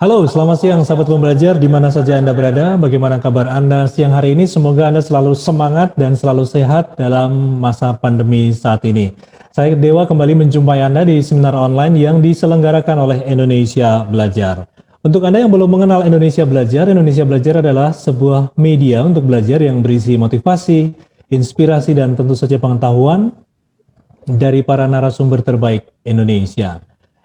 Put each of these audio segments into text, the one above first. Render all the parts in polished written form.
Halo, selamat siang sahabat pembelajar di mana saja Anda berada. Bagaimana kabar Anda siang hari ini? Semoga Anda selalu semangat dan selalu sehat dalam masa pandemi saat ini. Saya Dewa kembali menjumpai Anda di seminar online yang diselenggarakan oleh Indonesia Belajar. Untuk Anda yang belum mengenal Indonesia Belajar adalah sebuah media untuk belajar yang berisi motivasi, inspirasi, dan tentu saja pengetahuan dari para narasumber terbaik Indonesia.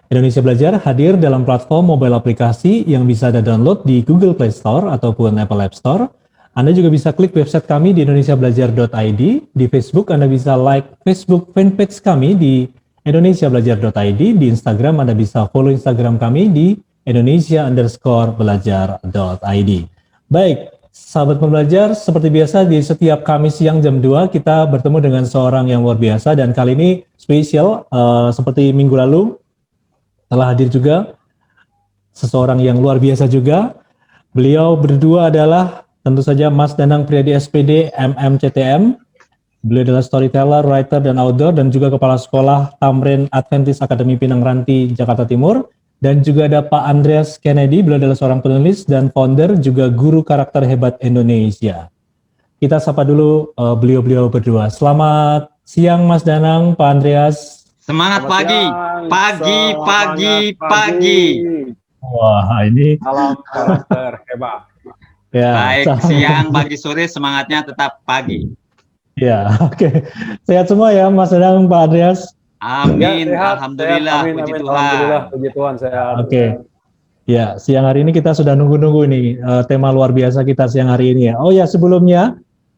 Indonesia Belajar hadir dalam platform mobile aplikasi yang bisa Anda download di Google Play Store ataupun Apple App Store. Anda juga bisa klik website kami di indonesiabelajar.id. Di Facebook Anda bisa like Facebook fanpage kami di indonesiabelajar.id. Di Instagram Anda bisa follow Instagram kami di indonesia_belajar.id. Baik, sahabat pembelajar, seperti biasa di setiap Kamis siang jam 2 kita bertemu dengan seorang yang luar biasa dan kali ini spesial seperti minggu lalu telah hadir juga seseorang yang luar biasa juga. Beliau berdua adalah tentu saja Mas Danang Priyadi SPD MMCTM. Beliau adalah storyteller, writer, dan author, dan juga Kepala Sekolah Tamrin Adventist Akademi Pinang Ranti, Jakarta Timur. Dan juga ada Pak Andreas Kennedy, beliau adalah seorang penulis dan founder, juga guru karakter hebat Indonesia. Kita sapa dulu beliau-beliau berdua. Selamat siang Mas Danang, Pak Andreas. Semangat pagi, pagi. Wah, ini Salam karakter hebat. ya, Baik, siang, pagi, sore, semangatnya tetap pagi. Ya, oke. Sehat semua ya, Mas Danang, Pak Andreas. Amin, Ya, sehat, alhamdulillah, sehat. Amin, puji amin. Tuhan. Alhamdulillah, puji Tuhan, sehat. Oke. Ya, siang hari ini kita sudah nunggu-nunggu nih tema luar biasa kita siang hari ini ya. Oh ya, sebelumnya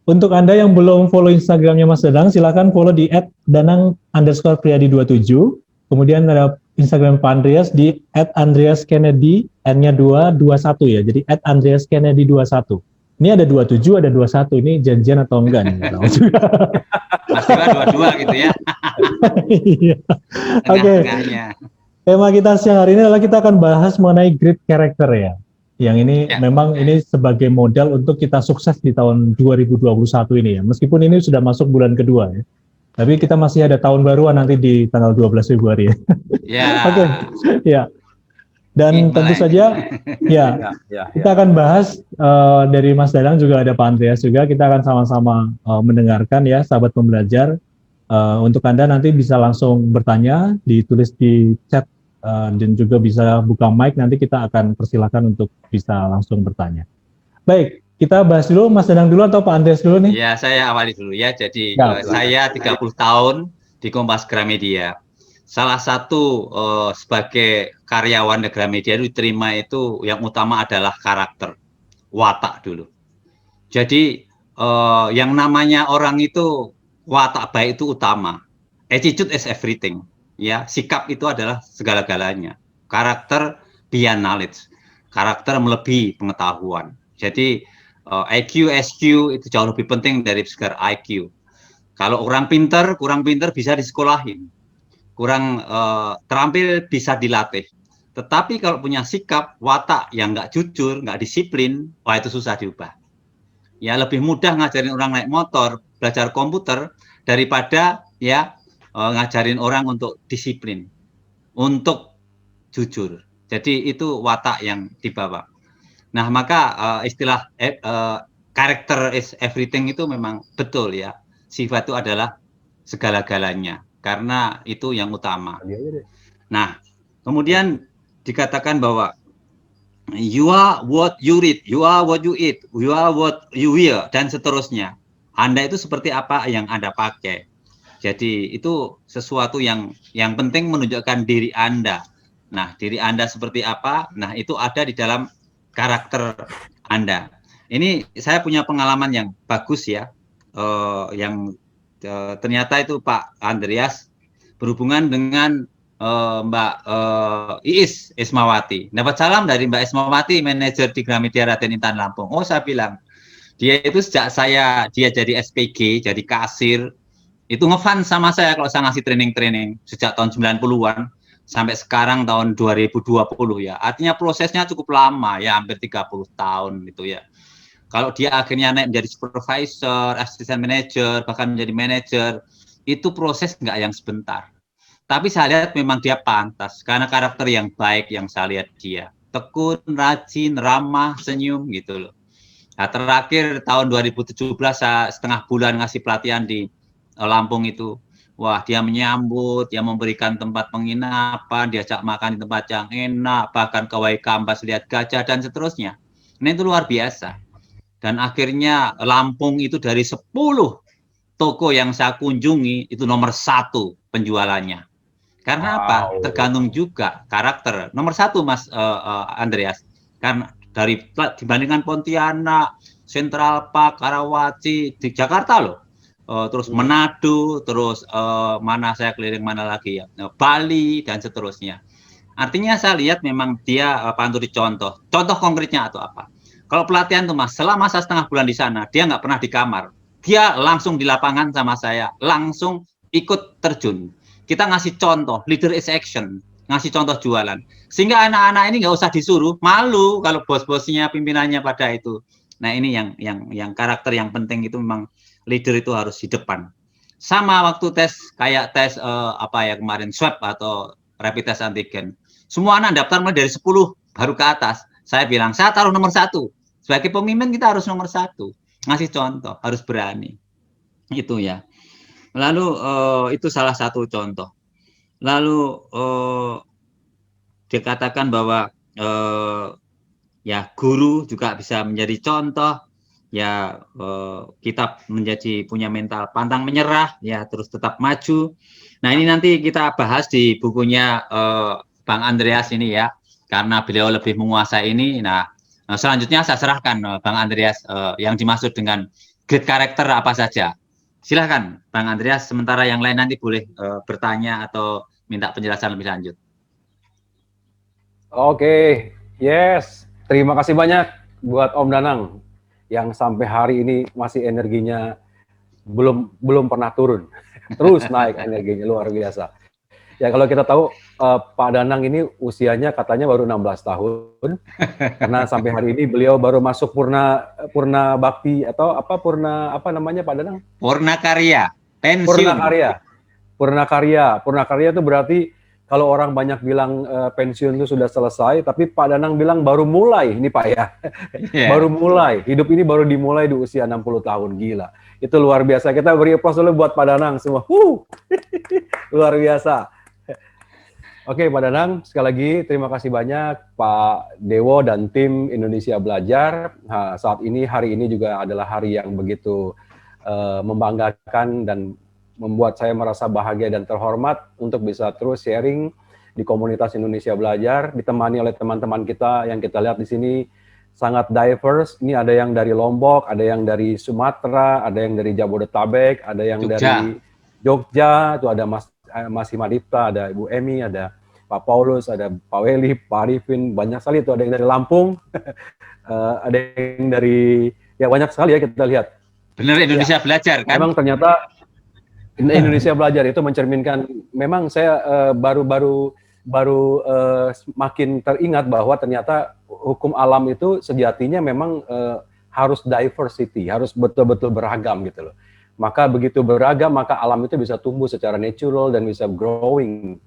untuk Anda yang belum follow Instagramnya Mas Danang, silakan follow di @danang_priyadi27. Kemudian ada Instagram Pak Andreas di @andreaskennedy, N-nya 221 ya. Jadi @andreaskennedy21. Ini ada 27, ada 21. Ini janjian atau enggak nih? Nggak tahu juga. Pastilah dua-dua gitu ya. Iya. Oke. Tengah-tengahnya. Tema kita siang hari ini adalah kita akan bahas mengenai grit character ya. Yang ini Ya. memang ini sebagai modal untuk kita sukses di tahun 2021 ini ya. Meskipun ini sudah masuk bulan kedua ya. Tapi kita masih ada tahun baruan nanti di tanggal 12 Februari ya. Ya. Oke. Ya. Dan tentu saja ya, kita akan bahas dari Mas Danang juga ada Pak Andreas juga. Kita akan sama-sama mendengarkan ya sahabat pembelajar. Untuk Anda nanti bisa langsung bertanya, ditulis di chat dan juga bisa buka mic, nanti kita akan persilakan untuk bisa langsung bertanya. Baik, kita bahas dulu Mas Danang dulu atau Pak Andreas dulu nih? Ya, saya awali dulu ya. Jadi Ya, saya 30 tahun di Kompas Gramedia. Salah satu sebagai karyawan di Gramedia itu diterima itu yang utama adalah karakter, watak dulu. Jadi yang namanya orang itu watak baik itu utama. Attitude is everything. Ya, sikap itu adalah segala-galanya. Karakter beyond knowledge. Karakter melebihi pengetahuan. Jadi IQ, SQ itu jauh lebih penting dari sekedar IQ. Kalau orang pinter, kurang pinter bisa disekolahin. Kurang terampil bisa dilatih. Tetapi kalau punya sikap, watak yang nggak jujur, nggak disiplin, wah itu susah diubah. Ya lebih mudah ngajarin orang naik motor, belajar komputer daripada ya ngajarin orang untuk disiplin, untuk jujur. Jadi itu watak yang dibawa. Nah maka istilah character is everything itu memang betul ya. Sifat itu adalah segala-galanya karena itu yang utama. Nah kemudian dikatakan bahwa you are what you read, you are what you eat, you are what you wear, dan seterusnya. Anda itu seperti apa yang Anda pakai. Jadi itu sesuatu yang penting menunjukkan diri Anda. Nah, diri Anda seperti apa? Nah, itu ada di dalam karakter Anda. Ini saya punya pengalaman yang bagus ya, yang ternyata itu Pak Andreas berhubungan dengan Mbak Iis Ismawati. Dapat salam dari Mbak Ismawati, manajer di Gramedia Raden Intan Lampung. Oh, saya bilang, dia itu sejak dia jadi SPG, jadi kasir, itu ngefans sama saya kalau saya ngasih training-training sejak tahun 90-an sampai sekarang tahun 2020 ya. Artinya prosesnya cukup lama ya, hampir 30 tahun gitu ya. Kalau dia akhirnya naik menjadi supervisor, assistant manager, bahkan menjadi manager, itu proses nggak yang sebentar. Tapi saya lihat memang dia pantas karena karakter yang baik yang saya lihat dia. tekun, rajin, ramah, senyum gitu loh. Nah, terakhir tahun 2017 saya setengah bulan ngasih pelatihan di Lampung itu. Wah, dia menyambut, dia memberikan tempat penginapan, diajak makan di tempat yang enak, bahkan ke Waikambas lihat gajah dan seterusnya. Ini itu luar biasa. Dan akhirnya Lampung itu dari 10 toko yang saya kunjungi itu nomor 1 penjualannya. Karena apa? Wow. Tergantung juga karakter. Nomor 1 Mas Andreas. Karena dibandingkan Pontianak, Central Park, Karawaci di Jakarta loh. Terus Manado, terus mana saya keliling mana lagi ya, Bali dan seterusnya. Artinya saya lihat memang dia patut dicontoh. Contoh konkretnya atau apa? Kalau pelatihan tuh Mas, selama saya setengah bulan di sana, dia nggak pernah di kamar. Dia langsung di lapangan sama saya, langsung ikut terjun. Kita ngasih contoh, leader is action, ngasih contoh jualan. Sehingga anak-anak ini nggak usah disuruh, malu kalau bos-bosnya, pimpinannya pada itu. Nah ini yang karakter yang penting itu memang leader itu harus di depan. Sama waktu tes kayak tes kemarin swab atau rapid test antigen. Semua anak daftar mulai dari 10 baru ke atas. Saya bilang saya taruh nomor 1. Sebagai pemimpin kita harus nomor 1. Ngasih contoh, harus berani. Itu ya. Lalu itu salah satu contoh. Lalu dikatakan bahwa ya guru juga bisa menjadi contoh. Ya kita menjadi punya mental pantang menyerah, ya terus tetap maju. Nah ini nanti kita bahas di bukunya Bang Andreas ini ya, karena beliau lebih menguasai ini. Nah selanjutnya saya serahkan Bang Andreas yang dimaksud dengan great karakter apa saja. Silahkan Bang Andreas, sementara yang lain nanti boleh bertanya atau minta penjelasan lebih lanjut. Oke, yes. Terima kasih banyak buat Om Danang yang sampai hari ini masih energinya belum pernah turun. Terus naik energinya, luar biasa. Ya kalau kita tahu Pak Danang ini usianya katanya baru 16 tahun. Karena sampai hari ini beliau baru masuk purna bakti atau apa namanya Pak Danang? Purna karya, pensiun. Purna karya itu berarti kalau orang banyak bilang pensiun itu sudah selesai, tapi Pak Danang bilang baru mulai, ini Pak ya. Yeah. Baru mulai, hidup ini baru dimulai di usia 60 tahun, gila. Itu luar biasa, kita beri aplaus dulu buat Pak Danang semua. Luar biasa. Oke Pak Danang, sekali lagi terima kasih banyak Pak Dewo dan tim Indonesia Belajar. Nah, saat ini, hari ini juga adalah hari yang begitu membanggakan dan membuat saya merasa bahagia dan terhormat untuk bisa terus sharing di komunitas Indonesia Belajar, ditemani oleh teman-teman kita yang kita lihat di sini sangat diverse. Ini ada yang dari Lombok, ada yang dari Sumatera, ada yang dari Jabodetabek, ada yang dari Jogja, itu ada Mas Himadipta, ada Ibu Emi, ada Pak Paulus, ada Pak Weli, Pak Arifin, banyak sekali itu, ada yang dari Lampung, ada yang dari, ya banyak sekali ya kita lihat. Benar Indonesia ya. Belajar kan? Memang ternyata Indonesia Belajar itu mencerminkan, memang saya baru makin teringat bahwa ternyata hukum alam itu sejatinya memang harus diversity, harus betul-betul beragam gitu loh. Maka begitu beragam, maka alam itu bisa tumbuh secara natural dan bisa growing.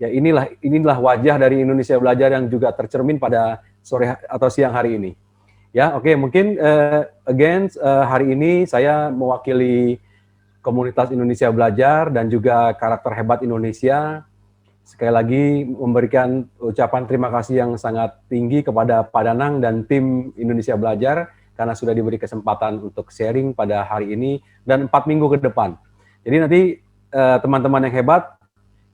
Ya inilah wajah dari Indonesia Belajar yang juga tercermin pada sore atau siang hari ini. Ya, oke, mungkin hari ini saya mewakili komunitas Indonesia Belajar dan juga karakter hebat Indonesia. Sekali lagi memberikan ucapan terima kasih yang sangat tinggi kepada Pak Danang dan tim Indonesia Belajar karena sudah diberi kesempatan untuk sharing pada hari ini dan 4 minggu ke depan. Jadi nanti teman-teman yang hebat,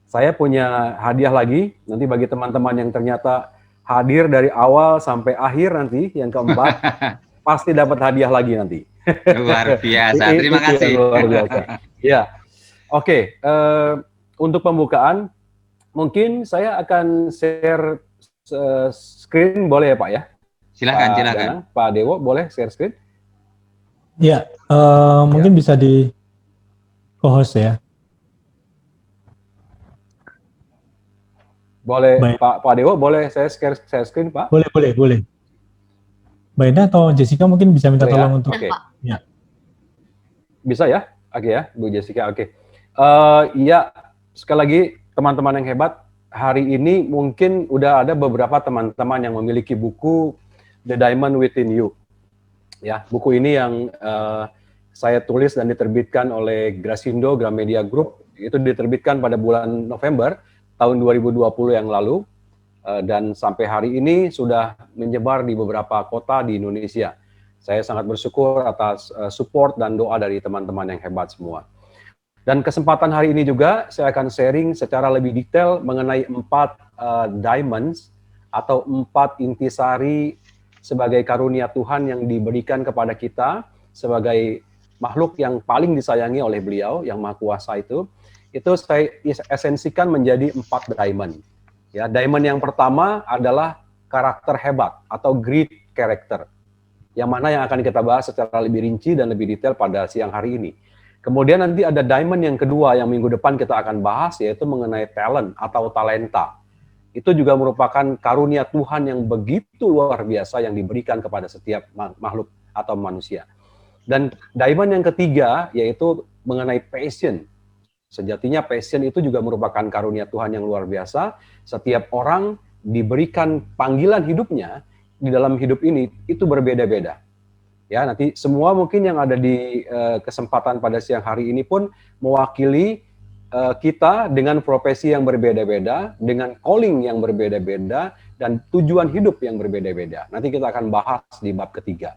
saya punya hadiah lagi nanti bagi teman-teman yang ternyata hadir dari awal sampai akhir nanti, yang keempat, pasti dapat hadiah lagi nanti. Luar biasa, terima kasih. Luar biasa. Ya, oke. Untuk pembukaan, mungkin saya akan share screen, boleh ya Pak ya? Silakan. Danang, Pak Dewo, boleh share screen? Ya, mungkin bisa di co-host ya. Boleh, Pak Dewo, boleh saya share screen Pak? Boleh. Mbak Enda atau Jessica mungkin bisa minta tolong untuk... Oke. Ya. Bisa ya? Oke ya, Bu Jessica, oke. Iya, sekali lagi teman-teman yang hebat, hari ini mungkin udah ada beberapa teman-teman yang memiliki buku The Diamond Within You. Ya, buku ini yang saya tulis dan diterbitkan oleh Grasindo Gramedia Group. Itu diterbitkan pada bulan November tahun 2020 yang lalu. Dan sampai hari ini sudah menyebar di beberapa kota di Indonesia. Saya sangat bersyukur atas support dan doa dari teman-teman yang hebat semua. Dan kesempatan hari ini juga saya akan sharing secara lebih detail mengenai 4 diamonds atau 4 intisari sebagai karunia Tuhan yang diberikan kepada kita sebagai makhluk yang paling disayangi oleh Beliau yang Maha Kuasa itu saya esensikan menjadi 4 diamond. Ya, diamond yang pertama adalah karakter hebat atau great character. Yang mana yang akan kita bahas secara lebih rinci dan lebih detail pada siang hari ini. Kemudian nanti ada diamond yang kedua yang minggu depan kita akan bahas, yaitu mengenai talent atau talenta. Itu juga merupakan karunia Tuhan yang begitu luar biasa yang diberikan kepada setiap makhluk atau manusia. Dan diamond yang ketiga yaitu mengenai passion. Sejatinya passion itu juga merupakan karunia Tuhan yang luar biasa. Setiap orang diberikan panggilan hidupnya di dalam hidup ini itu berbeda-beda. Ya, nanti semua mungkin yang ada di kesempatan pada siang hari ini pun mewakili kita dengan profesi yang berbeda-beda, dengan calling yang berbeda-beda, dan tujuan hidup yang berbeda-beda. Nanti kita akan bahas di bab ketiga.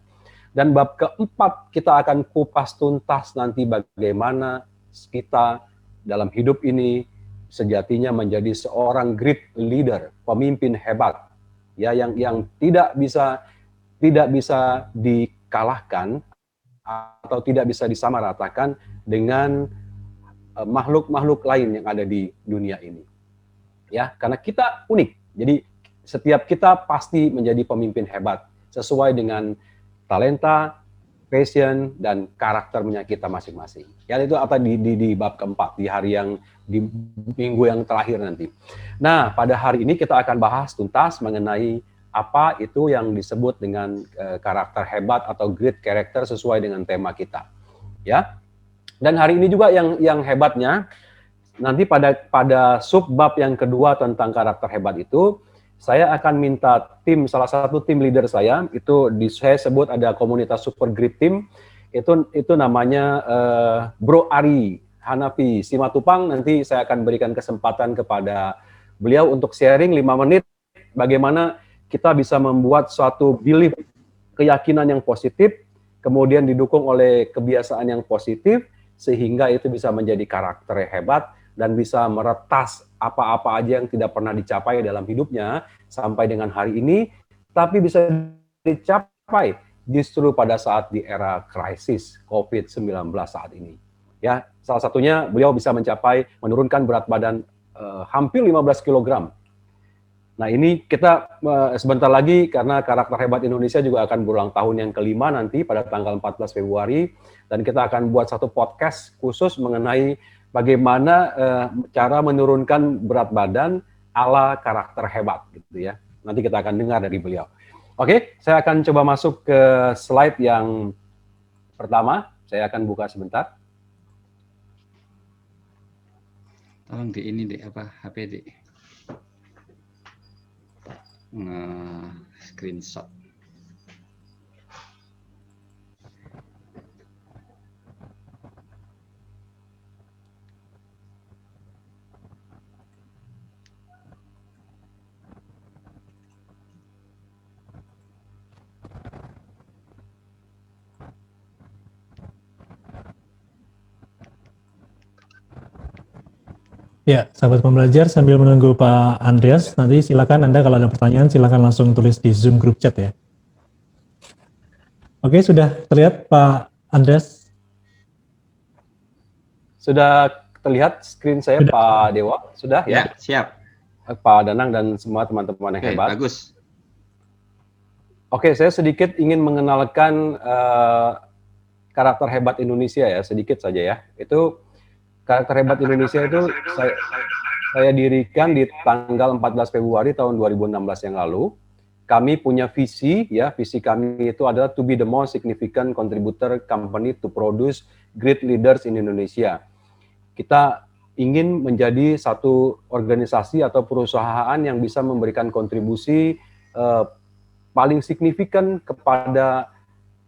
Dan bab keempat kita akan kupas tuntas nanti bagaimana kita dalam hidup ini sejatinya menjadi seorang great leader, pemimpin hebat, ya yang tidak bisa dikalahkan atau tidak bisa disamaratakan dengan makhluk-makhluk lain yang ada di dunia ini. Ya, karena kita unik. Jadi setiap kita pasti menjadi pemimpin hebat sesuai dengan talenta, passion, dan karakternya kita masing-masing. Ya, itu apa di bab keempat, di hari yang di minggu yang terakhir nanti. Nah, pada hari ini kita akan bahas tuntas mengenai apa itu yang disebut dengan karakter hebat atau great character sesuai dengan tema kita. Ya. Dan hari ini juga yang hebatnya nanti pada subbab yang kedua tentang karakter hebat itu saya akan minta salah satu tim leader saya itu saya sebut ada komunitas super great team itu namanya Bro Ari Hanafi Simatupang. Nanti saya akan berikan kesempatan kepada beliau untuk sharing 5 menit bagaimana kita bisa membuat suatu belief, keyakinan yang positif, kemudian didukung oleh kebiasaan yang positif sehingga itu bisa menjadi karakter yang hebat dan bisa meretas apa-apa aja yang tidak pernah dicapai dalam hidupnya sampai dengan hari ini, tapi bisa dicapai justru pada saat di era krisis COVID-19 saat ini. Ya, salah satunya beliau bisa menurunkan berat badan hampir 15 kg. Nah, ini kita sebentar lagi karena karakter hebat Indonesia juga akan berulang tahun yang kelima nanti pada tanggal 14 Februari dan kita akan buat satu podcast khusus mengenai bagaimana cara menurunkan berat badan ala karakter hebat gitu ya. Nanti kita akan dengar dari beliau. Oke, saya akan coba masuk ke slide yang pertama. Saya akan buka sebentar. Tolong di ini deh apa HP deh. Screenshot. Ya, sahabat pembelajar, sambil menunggu Pak Andreas, nanti silakan Anda kalau ada pertanyaan, silakan langsung tulis di Zoom group chat ya. Oke, sudah terlihat Pak Andreas? Sudah terlihat screen saya Sudah. Pak Dewa? Sudah Ya, siap. Pak Danang dan semua teman-teman yang Oke, hebat. bagus. Oke, saya sedikit ingin mengenalkan karakter hebat Indonesia ya, sedikit saja ya. Itu karakter hebat Indonesia itu saya dirikan di tanggal 14 Februari tahun 2016 yang lalu. Kami punya visi ya, visi kami itu adalah to be the most significant contributor company to produce great leaders in Indonesia. Kita ingin menjadi satu organisasi atau perusahaan yang bisa memberikan kontribusi paling signifikan kepada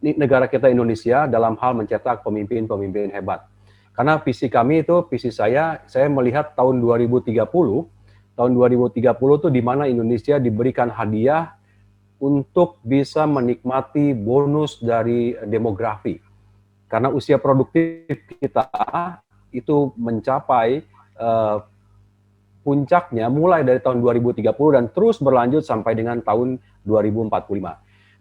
negara kita Indonesia dalam hal mencetak pemimpin-pemimpin hebat. Karena visi kami itu, visi saya melihat tahun 2030 itu di mana Indonesia diberikan hadiah untuk bisa menikmati bonus dari demografi. Karena usia produktif kita itu mencapai puncaknya mulai dari tahun 2030 dan terus berlanjut sampai dengan tahun 2045.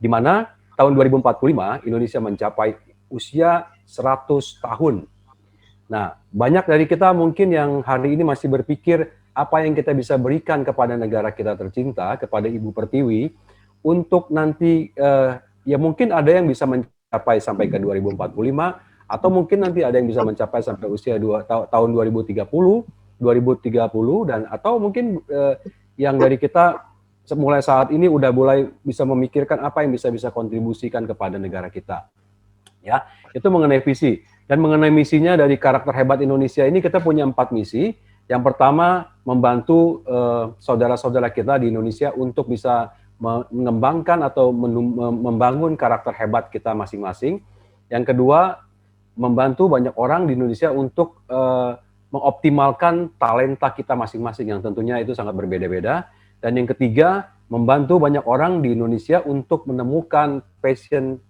Di mana tahun 2045 Indonesia mencapai usia 100 tahun. Nah, banyak dari kita mungkin yang hari ini masih berpikir apa yang kita bisa berikan kepada negara kita tercinta, kepada Ibu Pertiwi, untuk nanti, ya mungkin ada yang bisa mencapai sampai ke 2045, atau mungkin nanti ada yang bisa mencapai sampai usia tahun 2030, dan atau mungkin yang dari kita mulai saat ini udah mulai bisa memikirkan apa yang bisa kontribusikan kepada negara kita. Ya, itu mengenai visi. Dan mengenai misinya dari karakter hebat Indonesia ini kita punya 4 misi. Yang pertama, membantu saudara-saudara kita di Indonesia untuk bisa mengembangkan atau membangun karakter hebat kita masing-masing. Yang kedua, membantu banyak orang di Indonesia untuk mengoptimalkan talenta kita masing-masing yang tentunya itu sangat berbeda-beda. Dan yang ketiga, membantu banyak orang di Indonesia untuk menemukan passion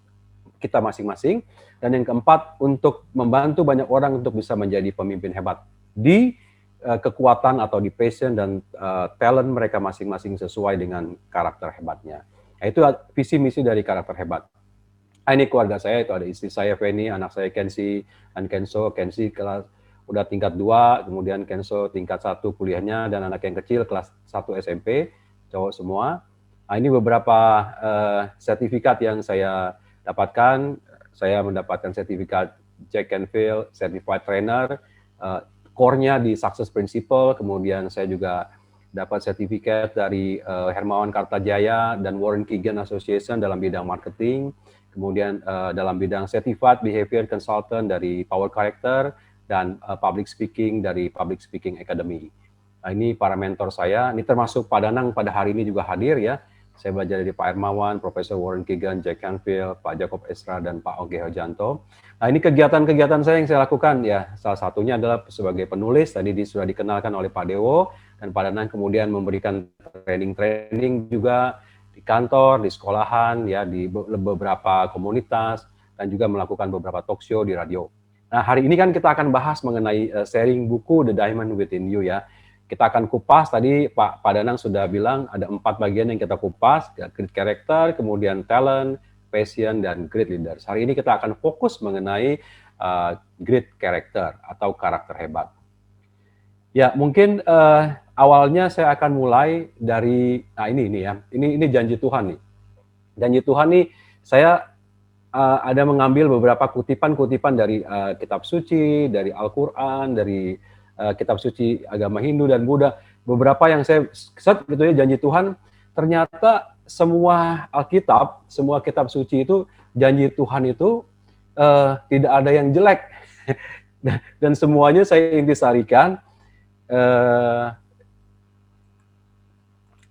kita masing-masing. Dan yang keempat, untuk membantu banyak orang untuk bisa menjadi pemimpin hebat di kekuatan atau di passion dan talent mereka masing-masing sesuai dengan karakter hebatnya. Nah, itu visi misi dari karakter hebat. Ini keluarga saya, itu ada istri saya Feni, anak saya Kensi dan Kenso. Kensi kelas udah tingkat 2, kemudian Kenso tingkat 1 kuliahnya, dan anak yang kecil kelas 1 SMP, cowok semua. Nah, ini beberapa sertifikat yang saya dapatkan. Saya mendapatkan sertifikat Jack Canfield, Certified Trainer, core-nya di Success Principle, kemudian saya juga dapat sertifikat dari Hermawan Kartajaya dan Warren Keegan Association dalam bidang marketing, kemudian dalam bidang Certified Behavior Consultant dari Power Character, dan Public Speaking dari Public Speaking Academy. Nah, ini para mentor saya, ini termasuk Pak Danang pada hari ini juga hadir ya. Saya belajar dari Pak Hermawan, Profesor Warren Keegan, Jack Canfield, Pak Jacob Esra, dan Pak Oge Hojanto. Nah, ini kegiatan-kegiatan saya yang saya lakukan ya. Salah satunya adalah sebagai penulis, tadi sudah dikenalkan oleh Pak Dewo, dan Pak Danang kemudian memberikan training-training juga di kantor, di sekolahan, ya di beberapa komunitas, dan juga melakukan beberapa talk show di radio. Nah, hari ini kan kita akan bahas mengenai sharing buku The Diamond Within You ya. Kita akan kupas, tadi Pak Danang sudah bilang ada 4 bagian yang kita kupas, great character, kemudian talent, passion, dan great leaders. Hari ini kita akan fokus mengenai great character atau karakter hebat. Ya, mungkin awalnya saya akan mulai dari, nah ini ya, ini janji Tuhan nih. Janji Tuhan nih, saya ada mengambil beberapa kutipan-kutipan dari kitab suci, dari Al-Quran, dari kitab suci agama Hindu dan Buddha, beberapa yang saya set gitu ya, janji Tuhan, ternyata semua Alkitab, semua kitab suci itu, janji Tuhan itu tidak ada yang jelek, dan semuanya saya intisarikan.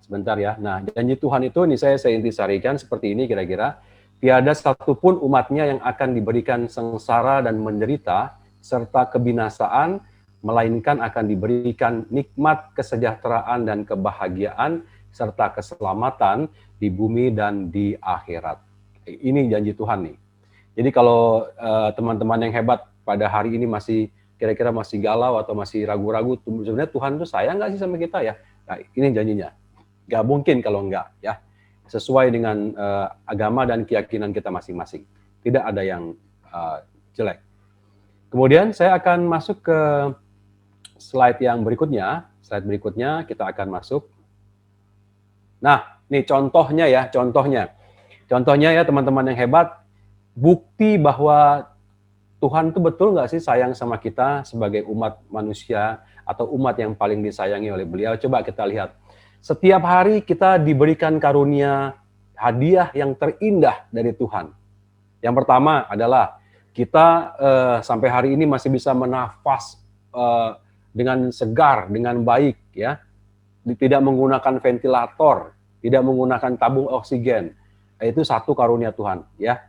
Sebentar ya, nah janji Tuhan itu ini saya intisarikan seperti ini kira-kira, tiada satupun umatnya yang akan diberikan sengsara dan menderita, serta kebinasaan, melainkan akan diberikan nikmat kesejahteraan dan kebahagiaan serta keselamatan di bumi dan di akhirat. Ini janji Tuhan nih. Jadi kalau teman-teman yang hebat pada hari ini masih kira-kira masih galau atau masih ragu-ragu, sebenarnya Tuhan itu sayang nggak sih sama kita ya? Nah, ini janjinya. Nggak mungkin kalau nggak ya. Sesuai dengan agama dan keyakinan kita masing-masing. Tidak ada yang jelek. Kemudian saya akan masuk ke slide yang berikutnya. Slide berikutnya kita akan masuk. Nah, ini contohnya ya, contohnya. Contohnya ya teman-teman yang hebat, bukti bahwa Tuhan itu betul nggak sih sayang sama kita sebagai umat manusia atau umat yang paling disayangi oleh beliau. Coba kita lihat. Setiap hari kita diberikan karunia hadiah yang terindah dari Tuhan. Yang pertama adalah kita sampai hari ini masih bisa menafas dengan segar, dengan baik, ya. Tidak menggunakan ventilator, tidak menggunakan tabung oksigen. Itu satu karunia Tuhan, ya.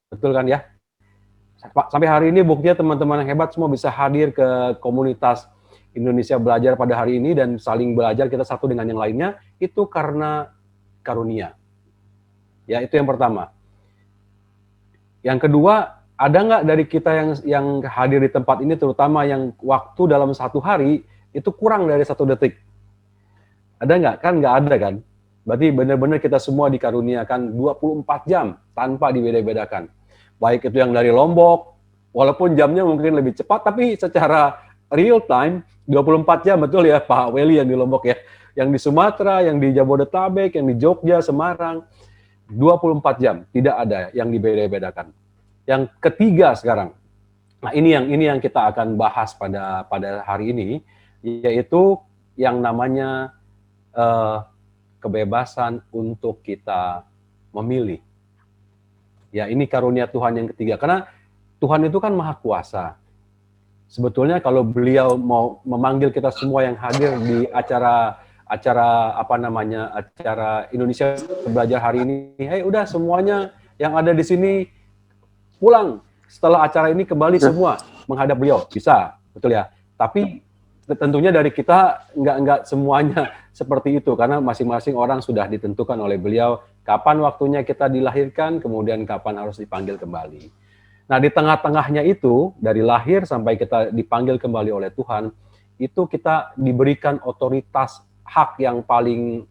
Betul kan ya? Sampai hari ini buktinya teman-teman yang hebat semua bisa hadir ke komunitas Indonesia Belajar pada hari ini dan saling belajar kita satu dengan yang lainnya, itu karena karunia. Ya, itu yang pertama. Yang kedua, ada nggak dari kita yang hadir di tempat ini, terutama yang waktu dalam satu hari itu kurang dari 1 detik? Ada nggak? Kan nggak ada kan? Berarti benar-benar kita semua dikaruniakan 24 jam tanpa dibeda-bedakan. Baik itu yang dari Lombok, walaupun jamnya mungkin lebih cepat, tapi secara real time 24 jam, betul ya Pak Weli yang di Lombok ya. Yang di Sumatera, yang di Jabodetabek, yang di Jogja, Semarang, 24 jam, tidak ada yang dibeda-bedakan. Yang ketiga sekarang, nah ini yang kita akan bahas pada hari ini, yaitu yang namanya kebebasan untuk kita memilih. Ya, ini karunia Tuhan yang ketiga. Karena Tuhan itu kan maha kuasa. Sebetulnya kalau beliau mau memanggil kita semua yang hadir di acara Indonesia Belajar hari ini, hey udah semuanya yang ada di sini pulang. Setelah acara ini kembali semua menghadap beliau. Bisa, betul ya. Tapi tentunya dari kita nggak semuanya seperti itu, karena masing-masing orang sudah ditentukan oleh beliau kapan waktunya kita dilahirkan, kemudian kapan harus dipanggil kembali. Nah, di tengah-tengahnya itu, dari lahir sampai kita dipanggil kembali oleh Tuhan, itu kita diberikan otoritas hak yang paling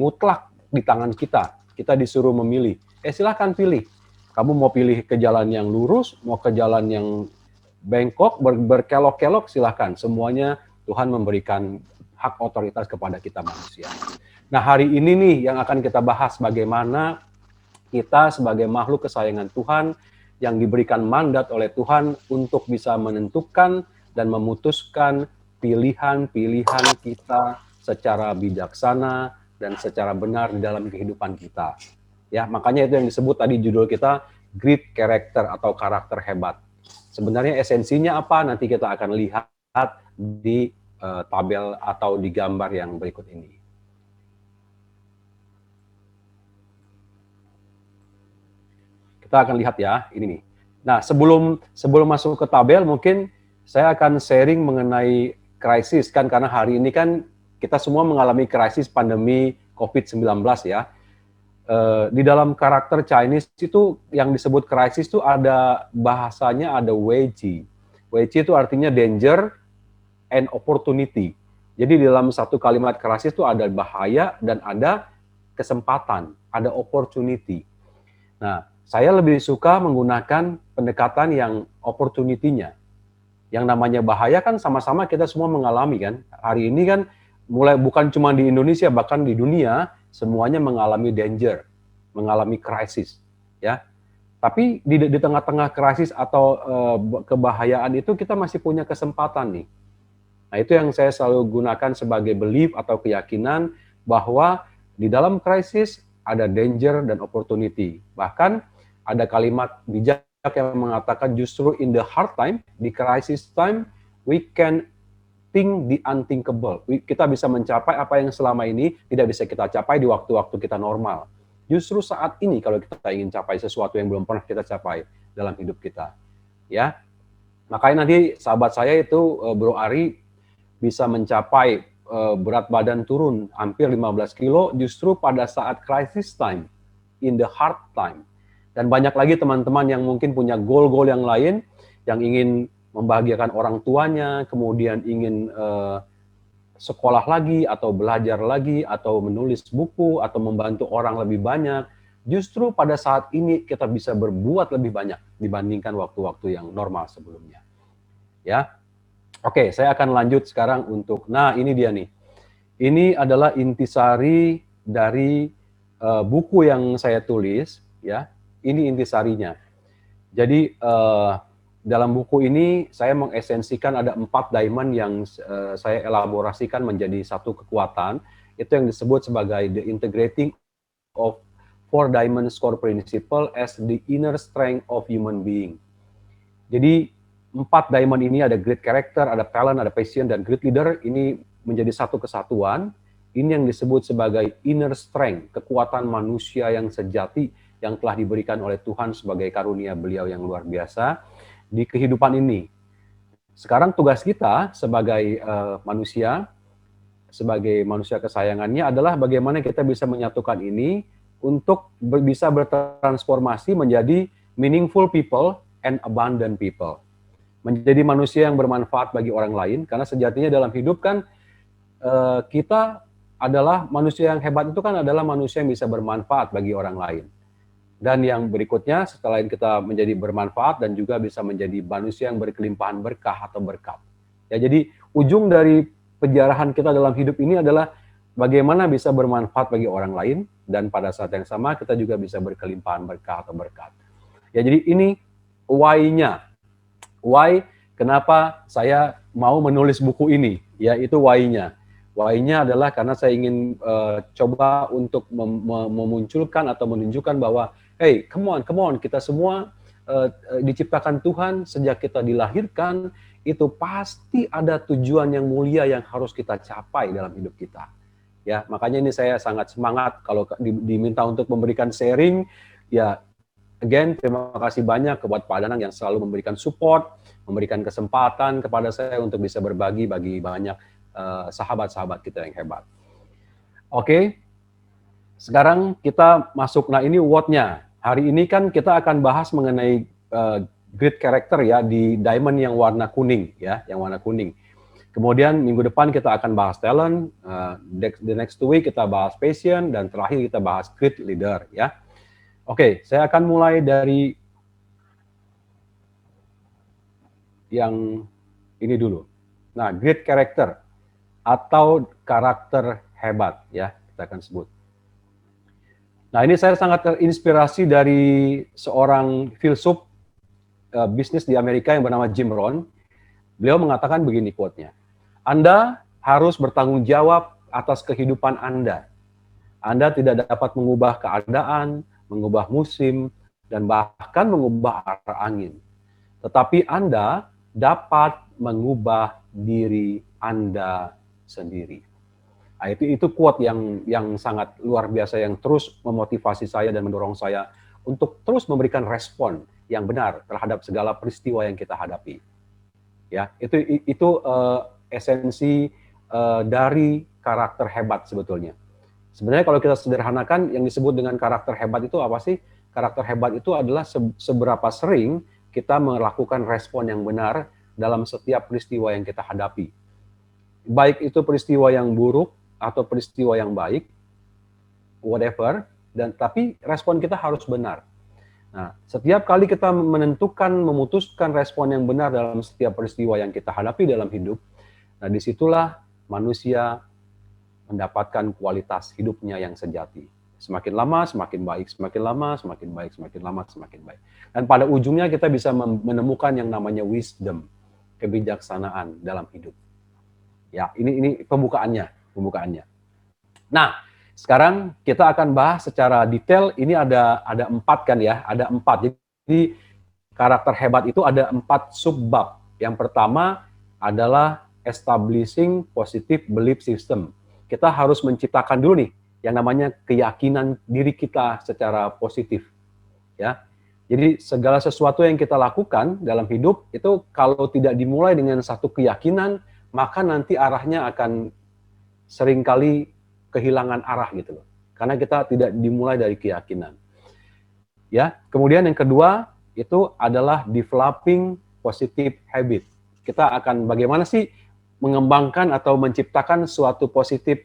mutlak di tangan kita. Kita disuruh memilih. Silahkan pilih. Kamu mau pilih ke jalan yang lurus, mau ke jalan yang bengkok, berkelok-kelok, silahkan. Semuanya Tuhan memberikan hak otoritas kepada kita manusia. Nah, hari ini nih yang akan kita bahas bagaimana kita sebagai makhluk kesayangan Tuhan yang diberikan mandat oleh Tuhan untuk bisa menentukan dan memutuskan pilihan-pilihan kita secara bijaksana dan secara benar di dalam kehidupan kita. Ya, makanya itu yang disebut tadi judul kita Great Character atau karakter hebat. Sebenarnya esensinya apa? Nanti kita akan lihat di tabel atau di gambar yang berikut ini. Kita akan lihat ya, ini nih. Nah, sebelum masuk ke tabel, mungkin saya akan sharing mengenai krisis kan, karena hari ini kan kita semua mengalami krisis pandemi COVID-19 ya. Di dalam karakter Chinese itu yang disebut krisis itu ada bahasanya ada Weiji. Weiji itu artinya danger and opportunity. Jadi di dalam satu kalimat krisis itu ada bahaya dan ada kesempatan, ada opportunity. Nah, saya lebih suka menggunakan pendekatan yang opportunity-nya. Yang namanya bahaya kan sama-sama kita semua mengalami kan. Hari ini kan mulai bukan cuma di Indonesia, bahkan di dunia semuanya mengalami danger, mengalami krisis, ya. Tapi di tengah-tengah krisis atau kebahayaan itu kita masih punya kesempatan nih. Nah, itu yang saya selalu gunakan sebagai belief atau keyakinan bahwa di dalam krisis ada danger dan opportunity. Bahkan ada kalimat bijak yang mengatakan justru in the hard time, di crisis time, we can think the unthinkable. Kita bisa mencapai apa yang selama ini tidak bisa kita capai di waktu-waktu kita normal. Justru saat ini kalau kita ingin capai sesuatu yang belum pernah kita capai dalam hidup kita. Ya. Makanya nanti sahabat saya itu Bro Ari bisa mencapai berat badan turun hampir 15 kilo justru pada saat crisis time, in the hard time. Dan banyak lagi teman-teman yang mungkin punya goal-goal yang lain, yang ingin membahagiakan orang tuanya, kemudian ingin sekolah lagi, atau belajar lagi, atau menulis buku, atau membantu orang lebih banyak. Justru pada saat ini kita bisa berbuat lebih banyak dibandingkan waktu-waktu yang normal sebelumnya. Ya. Oke, saya akan lanjut sekarang untuk, nah ini dia nih. Ini adalah intisari dari buku yang saya tulis, ya. Ini intisarinya. Jadi dalam buku ini saya mengesensikan ada 4 diamond yang saya elaborasikan menjadi satu kekuatan. Itu yang disebut sebagai the integrating of 4 diamond score principle as the inner strength of human being. Jadi empat diamond ini, ada great character, ada talent, ada passion, dan great leader, ini menjadi satu kesatuan. Ini yang disebut sebagai inner strength, kekuatan manusia yang sejati yang telah diberikan oleh Tuhan sebagai karunia beliau yang luar biasa di kehidupan ini. Sekarang tugas kita sebagai manusia kesayangannya adalah bagaimana kita bisa menyatukan ini untuk bisa bertransformasi menjadi meaningful people and abundant people. Menjadi manusia yang bermanfaat bagi orang lain, karena sejatinya dalam hidup kan kita adalah manusia yang hebat itu kan adalah manusia yang bisa bermanfaat bagi orang lain. Dan yang berikutnya, setelah kita menjadi bermanfaat dan juga bisa menjadi manusia yang berkelimpahan berkah atau berkat. Ya, jadi ujung dari penjarahan kita dalam hidup ini adalah bagaimana bisa bermanfaat bagi orang lain, dan pada saat yang sama kita juga bisa berkelimpahan berkah atau berkat. Ya, jadi ini why-nya. Why, kenapa saya mau menulis buku ini, ya itu why-nya. Why-nya adalah karena saya ingin coba untuk memunculkan atau menunjukkan bahwa, hey, come on, kita semua diciptakan Tuhan sejak kita dilahirkan, itu pasti ada tujuan yang mulia yang harus kita capai dalam hidup kita. Ya, makanya ini saya sangat semangat kalau diminta untuk memberikan sharing. Ya, again, terima kasih banyak kepada Pak Danang yang selalu memberikan support, memberikan kesempatan kepada saya untuk bisa berbagi bagi banyak sahabat-sahabat kita yang hebat. Oke, sekarang kita masuk, nah ini what-nya. Hari ini kan kita akan bahas mengenai great character ya, di diamond yang warna kuning ya, yang warna kuning. Kemudian minggu depan kita akan bahas talent, the next 2 week kita bahas passion, dan terakhir kita bahas great leader ya. Oke, saya akan mulai dari yang ini dulu. Nah, great character atau karakter hebat ya, kita akan sebut. Nah, ini saya sangat terinspirasi dari seorang filsuf bisnis di Amerika yang bernama Jim Rohn. Beliau mengatakan begini quote-nya, Anda harus bertanggung jawab atas kehidupan Anda. Anda tidak dapat mengubah keadaan, mengubah musim, dan bahkan mengubah arah angin. Tetapi Anda dapat mengubah diri Anda sendiri. Nah, itu quote yang sangat luar biasa, yang terus memotivasi saya dan mendorong saya untuk terus memberikan respon yang benar terhadap segala peristiwa yang kita hadapi. Ya, itu esensi dari karakter hebat sebetulnya. Sebenarnya kalau kita sederhanakan, yang disebut dengan karakter hebat itu apa sih? Karakter hebat itu adalah seberapa sering kita melakukan respon yang benar dalam setiap peristiwa yang kita hadapi. Baik itu peristiwa yang buruk atau peristiwa yang baik, whatever, tapi respon kita harus benar. Nah, setiap kali kita memutuskan respon yang benar dalam setiap peristiwa yang kita hadapi dalam hidup, nah disitulah manusia mendapatkan kualitas hidupnya yang sejati. Semakin lama, semakin baik, semakin lama, semakin baik, semakin lama, semakin baik. Dan pada ujungnya kita bisa menemukan yang namanya wisdom, kebijaksanaan dalam hidup. Ya, ini pembukaannya. Nah, sekarang kita akan bahas secara detail. Ini ada 4 kan ya, ada 4. Jadi karakter hebat itu ada 4 subbab. Yang pertama adalah establishing positive belief system. Kita harus menciptakan dulu nih yang namanya keyakinan diri kita secara positif. Ya. Jadi segala sesuatu yang kita lakukan dalam hidup itu kalau tidak dimulai dengan satu keyakinan, maka nanti arahnya akan seringkali kehilangan arah gitu loh. Karena kita tidak dimulai dari keyakinan. Ya, kemudian yang kedua itu adalah developing positive habit. Kita akan bagaimana sih mengembangkan atau menciptakan suatu positive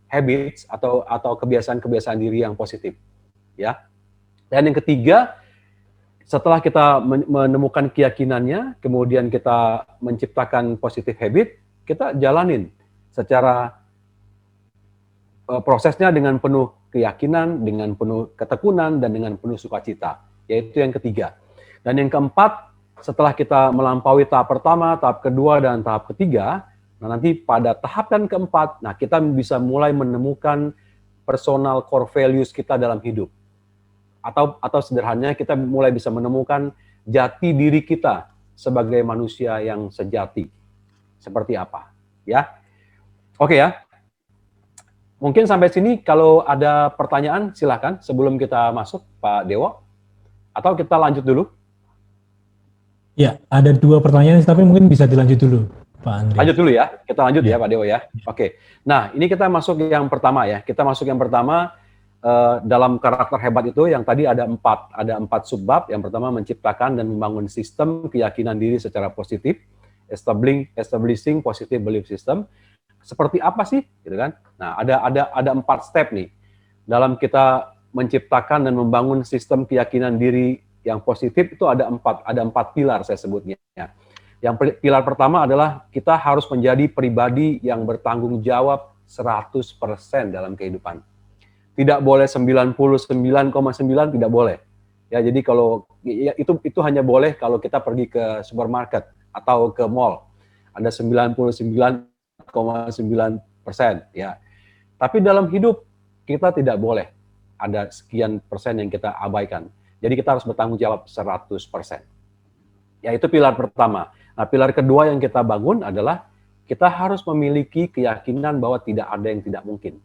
habits atau kebiasaan-kebiasaan diri yang positif. Ya. Dan yang ketiga, setelah kita menemukan keyakinannya, kemudian kita menciptakan positive habit, kita jalanin secara prosesnya dengan penuh keyakinan, dengan penuh ketekunan, dan dengan penuh sukacita. Yaitu yang ketiga. Dan yang keempat, setelah kita melampaui tahap pertama, tahap kedua, dan tahap ketiga, nah nanti pada tahap yang keempat, nah kita bisa mulai menemukan personal core values kita dalam hidup. Atau sederhananya kita mulai bisa menemukan jati diri kita sebagai manusia yang sejati. Seperti apa? Ya. Oke ya. Mungkin sampai sini kalau ada pertanyaan silakan sebelum kita masuk Pak Dewo. Atau kita lanjut dulu? Ya, ada 2 pertanyaan, tapi mungkin bisa dilanjut dulu, Pak Andri. Lanjut dulu ya, kita lanjut Ya. ya Pak Dewo ya. Oke, nah ini kita masuk yang pertama ya. Kita masuk yang pertama dalam karakter hebat itu yang tadi ada 4 subbab. Yang pertama menciptakan dan membangun sistem keyakinan diri secara positif, establishing positive belief system. Seperti apa sih, gitu kan? Nah ada 4 step nih dalam kita menciptakan dan membangun sistem keyakinan diri yang positif itu ada 4 pilar saya sebutnya. Yang pilar pertama adalah kita harus menjadi pribadi yang bertanggung jawab 100% dalam kehidupan. Tidak boleh 99,9 tidak boleh. Ya, jadi kalau ya, itu hanya boleh kalau kita pergi ke supermarket atau ke mall. Ada 99,9% ya. Tapi dalam hidup kita tidak boleh ada sekian persen yang kita abaikan. Jadi kita harus bertanggung jawab 100%. Ya, itu pilar pertama. Nah, pilar kedua yang kita bangun adalah kita harus memiliki keyakinan bahwa tidak ada yang tidak mungkin.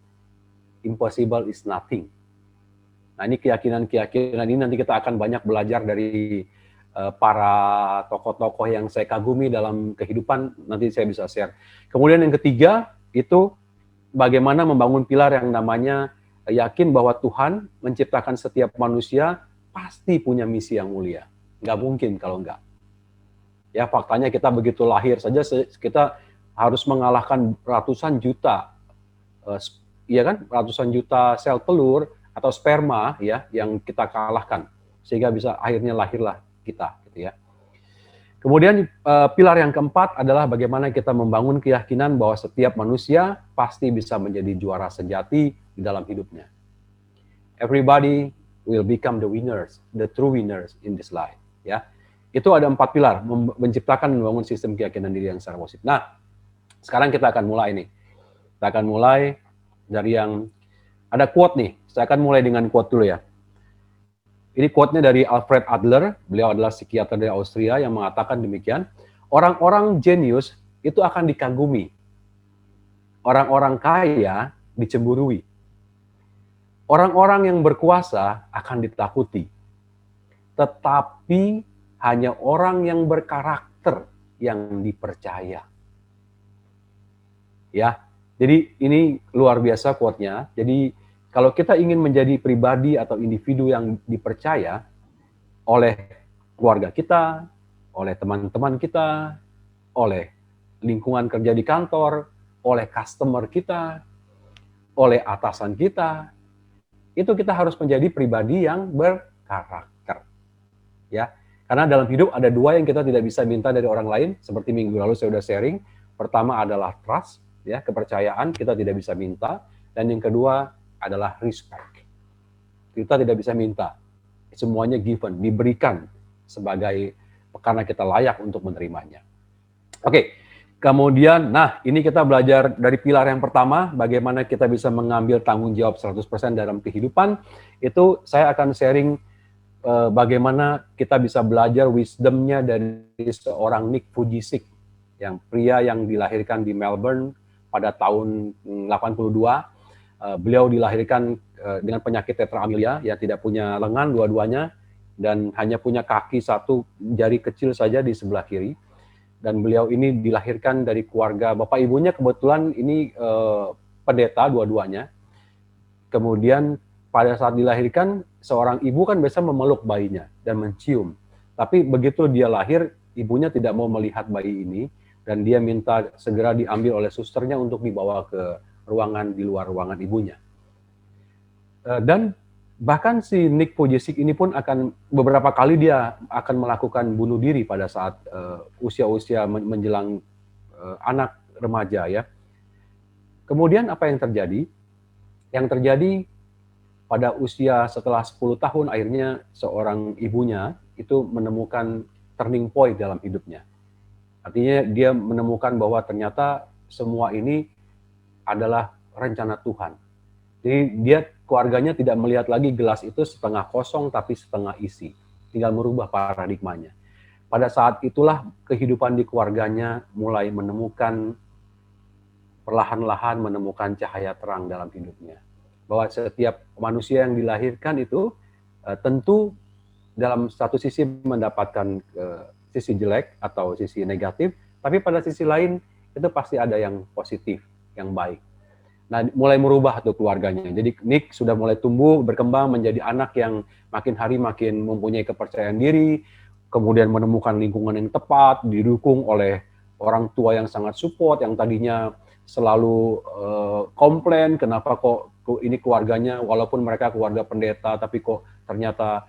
Impossible is nothing. Nah, ini keyakinan ini nanti kita akan banyak belajar dari para tokoh-tokoh yang saya kagumi dalam kehidupan, nanti saya bisa share. Kemudian yang ketiga, itu bagaimana membangun pilar yang namanya yakin bahwa Tuhan menciptakan setiap manusia pasti punya misi yang mulia. Nggak mungkin kalau nggak. Ya, faktanya kita begitu lahir saja kita harus mengalahkan ratusan juta, ya kan, ratusan juta sel telur atau sperma ya yang kita kalahkan sehingga bisa akhirnya lahirlah kita, gitu ya. Kemudian pilar yang keempat adalah bagaimana kita membangun keyakinan bahwa setiap manusia pasti bisa menjadi juara sejati di dalam hidupnya. Everybody will become the winners, the true winners in this life. Ya, itu ada 4 pilar, menciptakan dan membangun sistem keyakinan diri yang secara positif. Nah, sekarang kita akan mulai nih. Kita akan mulai dari yang ada quote nih. Saya akan mulai dengan quote dulu ya. Ini quote-nya dari Alfred Adler. Beliau adalah psikiater dari Austria yang mengatakan demikian. Orang-orang jenius itu akan dikagumi. Orang-orang kaya dicemburui. Orang-orang yang berkuasa akan ditakuti. Tetapi hanya orang yang berkarakter yang dipercaya. Ya, jadi ini luar biasa quote-nya. Jadi kalau kita ingin menjadi pribadi atau individu yang dipercaya oleh keluarga kita, oleh teman-teman kita, oleh lingkungan kerja di kantor, oleh customer kita, oleh atasan kita, itu kita harus menjadi pribadi yang berkarakter. Ya, karena dalam hidup ada 2 yang kita tidak bisa minta dari orang lain, seperti minggu lalu saya sudah sharing. Pertama adalah trust, ya, kepercayaan kita tidak bisa minta, dan yang kedua adalah respect. Kita tidak bisa minta, semuanya given, diberikan sebagai karena kita layak untuk menerimanya. Oke, kemudian, nah ini kita belajar dari pilar yang pertama, bagaimana kita bisa mengambil tanggung jawab 100% dalam kehidupan. Itu saya akan sharing bagaimana kita bisa belajar wisdom-nya dari seorang Nick Vujicic, yang pria yang dilahirkan di Melbourne pada tahun 82. Beliau dilahirkan dengan penyakit tetra amelia, yang tidak punya lengan dua-duanya, dan hanya punya kaki 1 jari kecil saja di sebelah kiri. Dan beliau ini dilahirkan dari keluarga, bapak ibunya kebetulan ini pendeta dua-duanya. Kemudian pada saat dilahirkan, seorang ibu kan biasa memeluk bayinya dan mencium. Tapi begitu dia lahir, ibunya tidak mau melihat bayi ini, dan dia minta segera diambil oleh susternya untuk dibawa ke ruangan di luar ruangan ibunya. Dan bahkan si Nick Vujicic ini pun akan beberapa kali dia akan melakukan bunuh diri pada saat usia-usia menjelang anak remaja ya. Kemudian apa yang terjadi? Yang terjadi pada usia setelah 10 tahun akhirnya seorang ibunya itu menemukan turning point dalam hidupnya. Artinya dia menemukan bahwa ternyata semua ini adalah rencana Tuhan. Jadi keluarganya tidak melihat lagi gelas itu setengah kosong tapi setengah isi. Tinggal merubah paradigmanya. pada saat itulah kehidupan di keluarganya mulai menemukan, perlahan-lahan menemukan cahaya terang dalam hidupnya. Bahwa setiap manusia yang dilahirkan itu tentu dalam satu sisi mendapatkan sisi jelek atau sisi negatif, tapi pada sisi lain itu pasti ada yang positif, yang baik. Nah, mulai merubah tuh keluarganya. Jadi Nick sudah mulai tumbuh, berkembang menjadi anak yang makin hari makin mempunyai kepercayaan diri, kemudian menemukan lingkungan yang tepat, didukung oleh orang tua yang sangat support, yang tadinya selalu komplain, kenapa kok ini keluarganya, walaupun mereka keluarga pendeta, tapi kok ternyata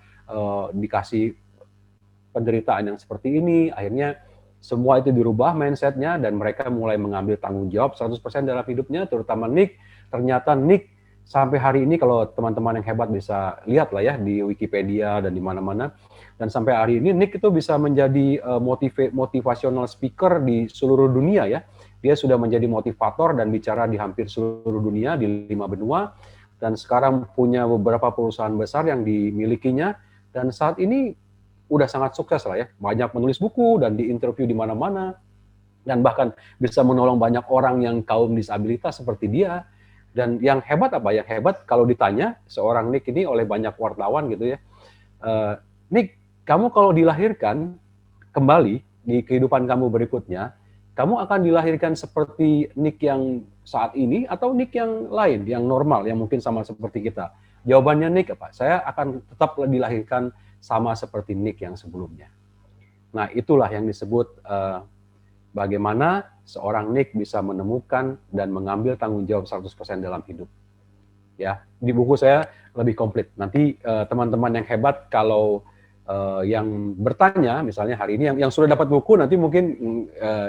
dikasih penderitaan yang seperti ini. Akhirnya semua itu dirubah mindset-nya dan mereka mulai mengambil tanggung jawab 100% dalam hidupnya, terutama Nick. Ternyata Nick sampai hari ini, kalau teman-teman yang hebat bisa lihat lah ya di Wikipedia dan di mana-mana, dan sampai hari ini Nick itu bisa menjadi motivational speaker di seluruh dunia ya. Dia sudah menjadi motivator dan bicara di hampir seluruh dunia, di 5 benua, dan sekarang punya beberapa perusahaan besar yang dimilikinya, dan saat ini udah sangat sukses lah ya, banyak menulis buku dan diinterview di mana-mana, dan bahkan bisa menolong banyak orang yang kaum disabilitas seperti dia. Dan yang hebat apa? Yang hebat kalau ditanya seorang Nick ini oleh banyak wartawan gitu ya, Nick, kamu kalau dilahirkan kembali di kehidupan kamu berikutnya, kamu akan dilahirkan seperti Nick yang saat ini atau Nick yang lain, yang normal, yang mungkin sama seperti kita? Jawabannya Nick apa? Saya akan tetap dilahirkan sama seperti Nick yang sebelumnya. Nah, itulah yang disebut bagaimana seorang Nick bisa menemukan dan mengambil tanggung jawab 100% dalam hidup. Ya, di buku saya lebih komplit. Nanti teman-teman yang hebat kalau yang bertanya, misalnya hari ini yang sudah dapat buku, nanti mungkin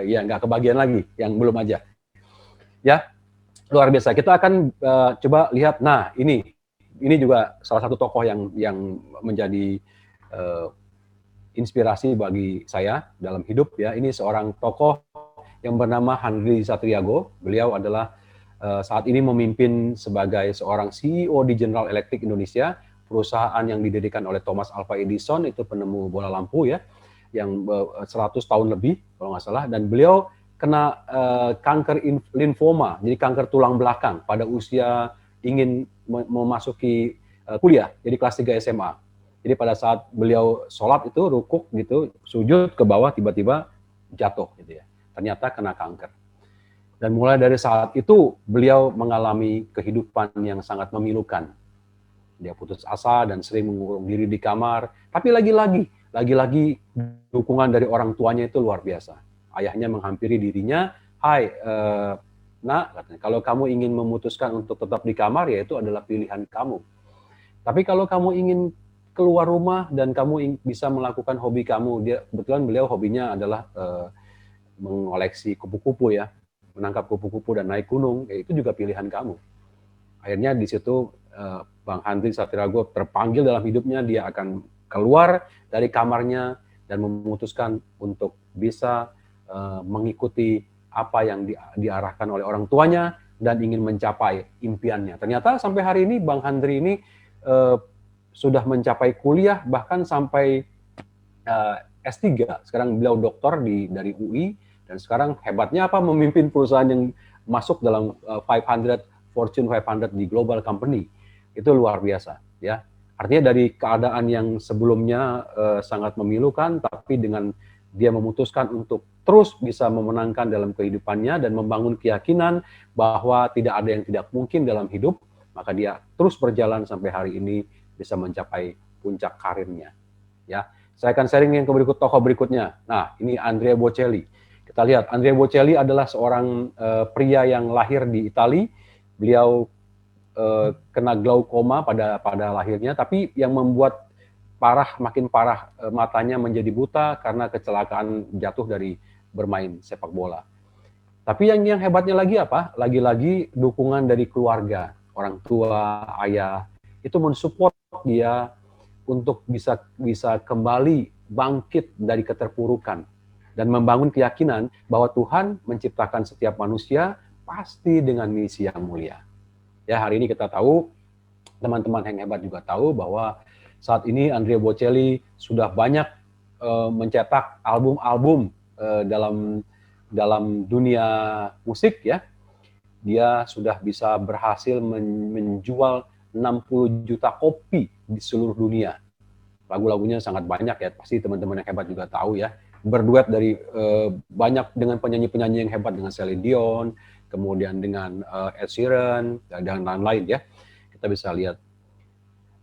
ya nggak kebagian lagi, yang belum aja. Ya, luar biasa. Kita akan coba lihat. Nah, ini juga salah satu tokoh yang menjadi inspirasi bagi saya dalam hidup ya. Ini seorang tokoh yang bernama Handri Satriago. Beliau adalah saat ini memimpin sebagai seorang CEO di General Electric Indonesia, perusahaan yang didirikan oleh Thomas Alva Edison, itu penemu bola lampu ya, yang 100 tahun lebih kalau nggak salah. Dan beliau kena kanker limfoma, jadi kanker tulang belakang pada usia ingin memasuki kuliah, jadi kelas 3 SMA. Jadi pada saat beliau sholat itu rukuk gitu, sujud ke bawah, tiba-tiba jatuh gitu ya. Ternyata kena kanker. Dan mulai dari saat itu beliau mengalami kehidupan yang sangat memilukan. Dia putus asa dan sering mengurung diri di kamar. Tapi lagi-lagi dukungan dari orang tuanya itu luar biasa. Ayahnya menghampiri dirinya, "Hai, nak, katanya, kalau kamu ingin memutuskan untuk tetap di kamar, ya itu adalah pilihan kamu. Tapi kalau kamu ingin keluar rumah dan kamu bisa melakukan hobi kamu," dia kebetulan beliau hobinya adalah mengoleksi kupu-kupu ya, menangkap kupu-kupu dan naik gunung, ya itu juga pilihan kamu. Akhirnya di situ Bang Handri Satriago terpanggil dalam hidupnya, dia akan keluar dari kamarnya dan memutuskan untuk bisa mengikuti apa yang diarahkan oleh orang tuanya dan ingin mencapai impiannya. Ternyata sampai hari ini Bang Handri ini sudah mencapai kuliah, bahkan sampai S3. Sekarang beliau doktor dari UI, dan sekarang hebatnya apa? Memimpin perusahaan yang masuk dalam 500 Fortune 500 di global company. Itu luar biasa ya. Artinya dari keadaan yang sebelumnya sangat memilukan, tapi dengan dia memutuskan untuk terus bisa memenangkan dalam kehidupannya dan membangun keyakinan bahwa tidak ada yang tidak mungkin dalam hidup, maka dia terus berjalan sampai hari ini bisa mencapai puncak karirnya. Ya, saya akan sharing yang tokoh berikutnya. Nah, ini Andrea Bocelli. Kita lihat, Andrea Bocelli adalah seorang pria yang lahir di Italia. Beliau kena glaukoma pada lahirnya, tapi yang membuat makin parah matanya menjadi buta karena kecelakaan jatuh dari bermain sepak bola. Tapi yang hebatnya lagi apa? Lagi-lagi dukungan dari keluarga, orang tua, ayah, itu mensupport dia untuk bisa kembali bangkit dari keterpurukan dan membangun keyakinan bahwa Tuhan menciptakan setiap manusia pasti dengan misi yang mulia. Ya, hari ini kita tahu, teman-teman yang hebat juga tahu bahwa saat ini Andrea Bocelli sudah banyak mencetak album-album dalam dunia musik ya. Dia sudah bisa berhasil menjual 60 juta kopi di seluruh dunia. Lagu-lagunya sangat banyak ya, pasti teman-teman yang hebat juga tahu ya. Berduet dari banyak dengan penyanyi-penyanyi yang hebat, dengan Celine Dion, kemudian dengan Ed Sheeran dan lain-lain ya. Kita bisa lihat.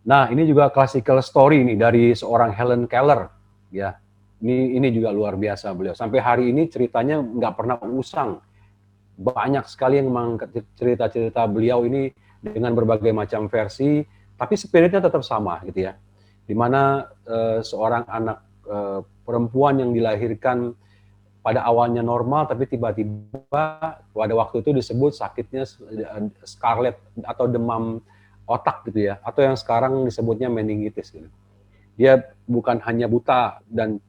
Nah, ini juga classical story nih dari seorang Helen Keller ya. Ini juga luar biasa beliau. Sampai hari ini ceritanya nggak pernah usang. Banyak sekali yang memang cerita-cerita beliau ini dengan berbagai macam versi, tapi spiritnya tetap sama gitu ya. Dimana seorang anak perempuan yang dilahirkan pada awalnya normal, tapi tiba-tiba pada waktu itu disebut sakitnya scarlet atau demam otak gitu ya, atau yang sekarang disebutnya meningitis gitu. Dia bukan hanya buta dan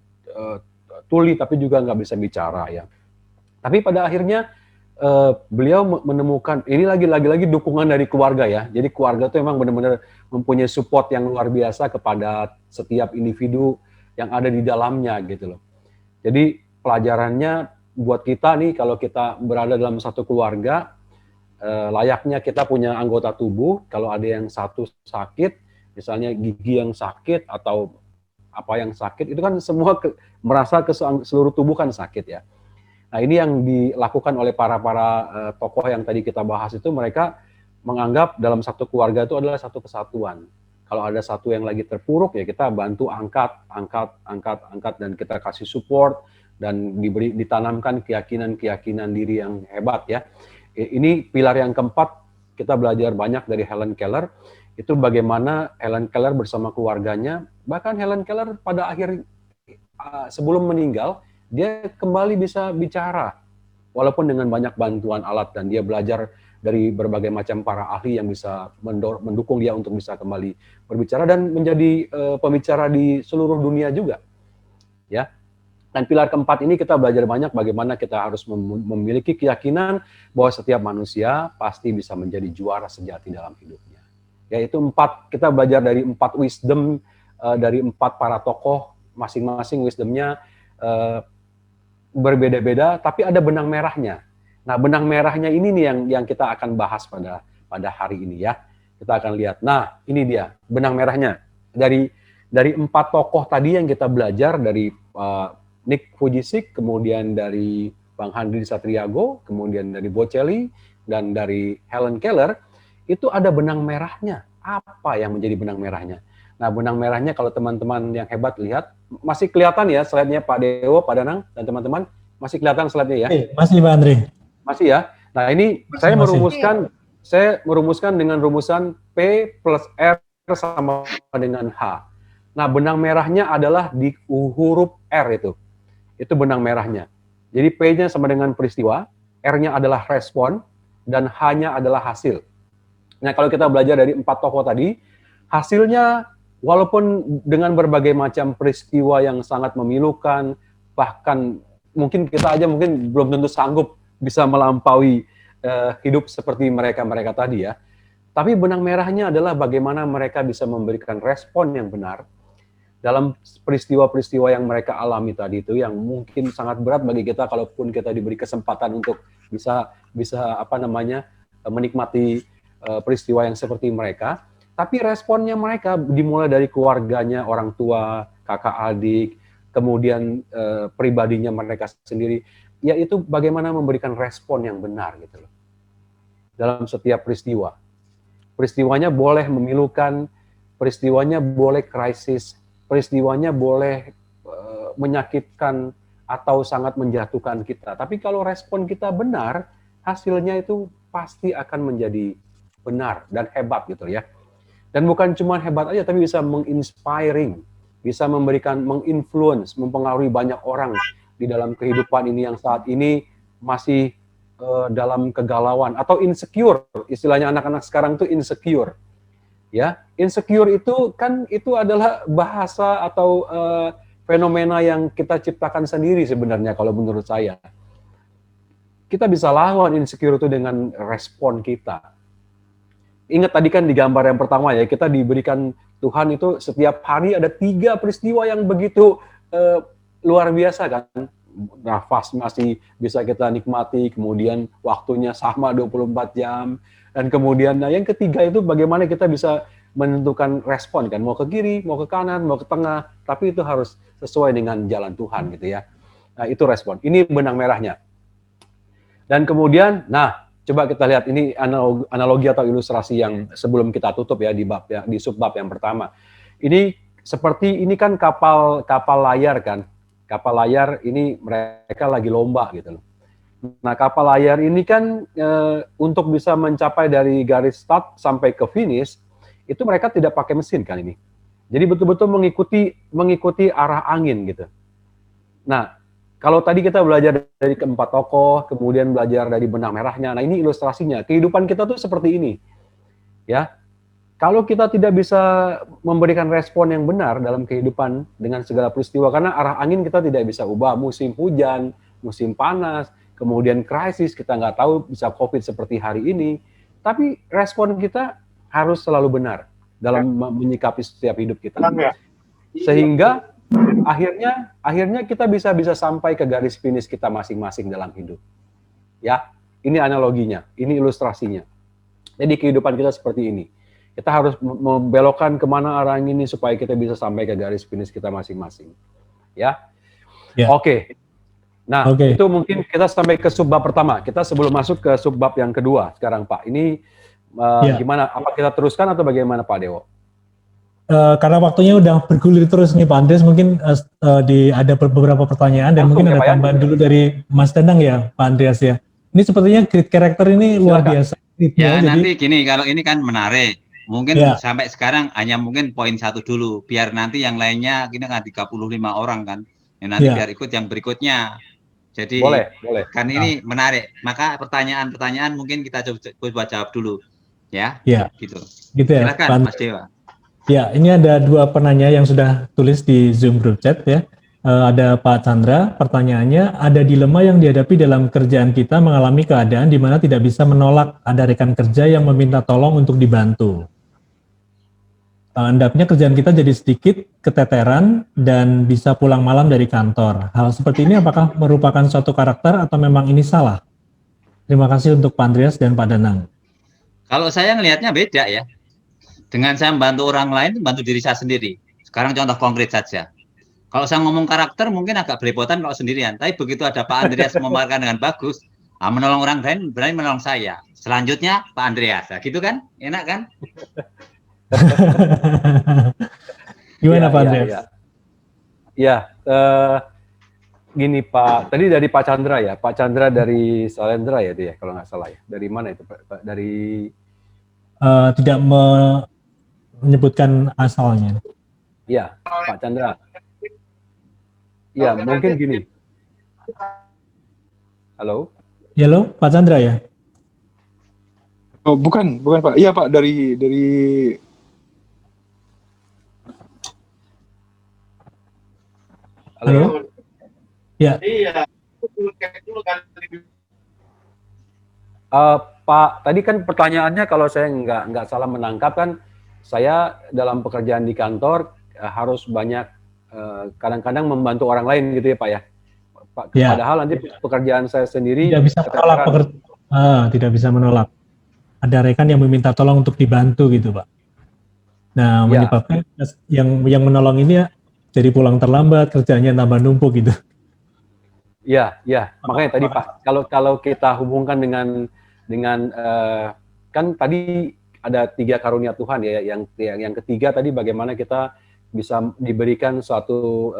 tuli, tapi juga nggak bisa bicara ya. Tapi pada akhirnya beliau menemukan, ini lagi-lagi dukungan dari keluarga ya. Jadi keluarga itu memang benar-benar mempunyai support yang luar biasa kepada setiap individu yang ada di dalamnya gitu loh. Jadi pelajarannya buat kita nih, kalau kita berada dalam satu keluarga, layaknya kita punya anggota tubuh, kalau ada yang satu sakit, misalnya gigi yang sakit atau apa yang sakit, itu kan semua merasa ke seluruh tubuh kan sakit ya. Nah, ini yang dilakukan oleh para tokoh yang tadi kita bahas itu, mereka menganggap dalam satu keluarga itu adalah satu kesatuan. Kalau ada satu yang lagi terpuruk ya kita bantu angkat dan kita kasih support dan ditanamkan keyakinan diri yang hebat ya. Ini pilar yang keempat, kita belajar banyak dari Helen Keller. Itu bagaimana Helen Keller bersama keluarganya, bahkan Helen Keller pada akhir sebelum meninggal dia kembali bisa bicara, walaupun dengan banyak bantuan alat, dan dia belajar dari berbagai macam para ahli yang bisa mendukung dia untuk bisa kembali berbicara dan menjadi pembicara di seluruh dunia juga. Ya. Dan pilar keempat ini kita belajar banyak bagaimana kita harus memiliki keyakinan bahwa setiap manusia pasti bisa menjadi juara sejati dalam hidupnya. Yaitu kita belajar dari 4 wisdom dari 4 para tokoh, masing-masing wisdomnya berbeda-beda, tapi ada benang merahnya. Nah, benang merahnya ini nih yang kita akan bahas pada hari ini ya. Kita akan lihat. Nah, ini dia benang merahnya. Dari 4 tokoh tadi yang kita belajar, dari Nick Vujicic, kemudian dari Bang Handri Satriago, kemudian dari Bocelli, dan dari Helen Keller, itu ada benang merahnya. Apa yang menjadi benang merahnya? Nah, benang merahnya kalau teman-teman yang hebat lihat, masih kelihatan ya slide-nya Pak Dewo, Pak Danang, dan teman-teman, masih kelihatan slide-nya ya? Masih Pak Andri. Masih ya? Nah, ini saya merumuskan dengan rumusan P plus R sama dengan H. Nah, benang merahnya adalah di huruf R itu. Itu benang merahnya. Jadi P-nya sama dengan peristiwa, R-nya adalah respon, dan H-nya adalah hasil. Nah, kalau kita belajar dari 4 tokoh tadi, hasilnya walaupun dengan berbagai macam peristiwa yang sangat memilukan, bahkan mungkin kita aja mungkin belum tentu sanggup bisa melampaui hidup seperti mereka tadi ya. Tapi benang merahnya adalah bagaimana mereka bisa memberikan respon yang benar dalam peristiwa-peristiwa yang mereka alami tadi itu, yang mungkin sangat berat bagi kita kalaupun kita diberi kesempatan untuk bisa menikmati peristiwa yang seperti mereka. Tapi responnya mereka dimulai dari keluarganya, orang tua, kakak adik, kemudian pribadinya mereka sendiri, yaitu bagaimana memberikan respon yang benar gitu loh. Dalam setiap peristiwa. Peristiwanya boleh memilukan, peristiwanya boleh krisis, peristiwanya boleh menyakitkan atau sangat menjatuhkan kita. Tapi kalau respon kita benar, hasilnya itu pasti akan menjadi benar dan hebat gitu ya. Dan bukan cuma hebat aja, tapi bisa menginspiring, bisa menginfluence, mempengaruhi banyak orang di dalam kehidupan ini yang saat ini masih dalam kegalauan atau insecure. Istilahnya anak-anak sekarang tuh insecure. Ya, insecure itu adalah bahasa atau fenomena yang kita ciptakan sendiri sebenarnya kalau menurut saya. Kita bisa lawan insecure itu dengan respon kita. Ingat tadi kan di gambar yang pertama ya, kita diberikan Tuhan itu setiap hari ada 3 peristiwa yang begitu luar biasa kan. Nafas masih bisa kita nikmati, kemudian waktunya sama 24 jam, dan kemudian yang ketiga itu bagaimana kita bisa menentukan respon kan, mau ke kiri, mau ke kanan, mau ke tengah, tapi itu harus sesuai dengan jalan Tuhan gitu ya. Nah, itu respon. Ini benang merahnya. Dan kemudian, nah, coba kita lihat ini analogi atau ilustrasi yang sebelum kita tutup ya di subbab yang pertama. Ini seperti ini kan kapal layar kan. Kapal layar ini mereka lagi lomba gitu loh. Nah, kapal layar ini kan untuk bisa mencapai dari garis start sampai ke finish, itu mereka tidak pakai mesin kan ini. Jadi betul-betul mengikuti arah angin gitu. Nah, kalau tadi kita belajar dari keempat tokoh, kemudian belajar dari benang merahnya, nah ini ilustrasinya. Kehidupan kita tuh seperti ini. Ya, kalau kita tidak bisa memberikan respon yang benar dalam kehidupan dengan segala peristiwa, karena arah angin kita tidak bisa ubah, musim hujan, musim panas, kemudian krisis, kita nggak tahu bisa COVID seperti hari ini, tapi respon kita harus selalu benar dalam menyikapi setiap hidup kita. Sehingga akhirnya kita bisa sampai ke garis finish kita masing-masing dalam hidup. Ya, ini analoginya, ini ilustrasinya. Jadi kehidupan kita seperti ini. Kita harus membelokkan kemana arah ini supaya kita bisa sampai ke garis finish kita masing-masing. Ya. Oke. Nah, itu mungkin kita sampai ke subbab pertama. Kita sebelum masuk ke subbab yang kedua sekarang, Pak. Ini gimana? Apa kita teruskan atau bagaimana, Pak Dewo? Karena waktunya udah bergulir terus nih Pak Andreas, mungkin ada beberapa pertanyaan dan mungkin ada tambahan dulu dari Mas Danang ya, Pak Andreas ya. Ini sepertinya grid karakter ini luar biasa. Ya, nanti gini, kalau ini kan menarik. Mungkin sampai sekarang hanya mungkin poin 1 dulu, biar nanti yang lainnya kita kan 35 orang kan, nanti biar ikut yang berikutnya. Jadi boleh. Kan ini menarik, maka pertanyaan-pertanyaan mungkin kita coba jawab dulu, ya. Gitu ya. Silakan Mas Dewa. Ya, ini ada 2 penanya yang sudah tulis di Zoom group chat ya. Ada Pak Chandra, pertanyaannya, ada dilema yang dihadapi dalam kerjaan kita mengalami keadaan di mana tidak bisa menolak ada rekan kerja yang meminta tolong untuk dibantu. Hendaknya kerjaan kita jadi sedikit keteteran dan bisa pulang malam dari kantor. Hal seperti ini apakah merupakan suatu karakter atau memang ini salah? Terima kasih untuk Pak Andreas dan Pak Danang. Kalau saya ngelihatnya beda ya. Dengan saya membantu orang lain, membantu diri saya sendiri. Sekarang contoh konkret saja. Kalau saya ngomong karakter mungkin agak belepotan kalau sendirian. Tapi begitu ada Pak Andreas memaparkan dengan bagus, menolong orang lain berani menolong saya. Selanjutnya Pak Andreas, nah, gitu kan? Enak kan? Gimana Pak Andreas? Gini Pak, tadi dari Pak Chandra ya, Pak Chandra dari Salendra ya itu ya, kalau nggak salah ya. Dari mana itu Pak? Dari tidak menyebutkan asalnya. Iya, Pak Chandra. Ya, mungkin gini. Halo? Halo, Pak Chandra ya? Oh, bukan Pak. Iya Pak, dari Halo? Ya. Iya. Pak, tadi kan pertanyaannya kalau saya nggak salah menangkap kan, saya dalam pekerjaan di kantor harus banyak kadang-kadang membantu orang lain gitu ya Pak ya. Pak, padahal nanti pekerjaan saya sendiri tidak bisa menolak tidak bisa menolak. Ada rekan yang meminta tolong untuk dibantu gitu Pak. Nah, menyebabkan yang menolong ini ya jadi pulang terlambat, kerjanya tambah numpuk gitu. Iya. Makanya tadi Pak, kalau kita hubungkan dengan kan tadi ada 3 karunia Tuhan ya, yang ketiga tadi bagaimana kita bisa diberikan suatu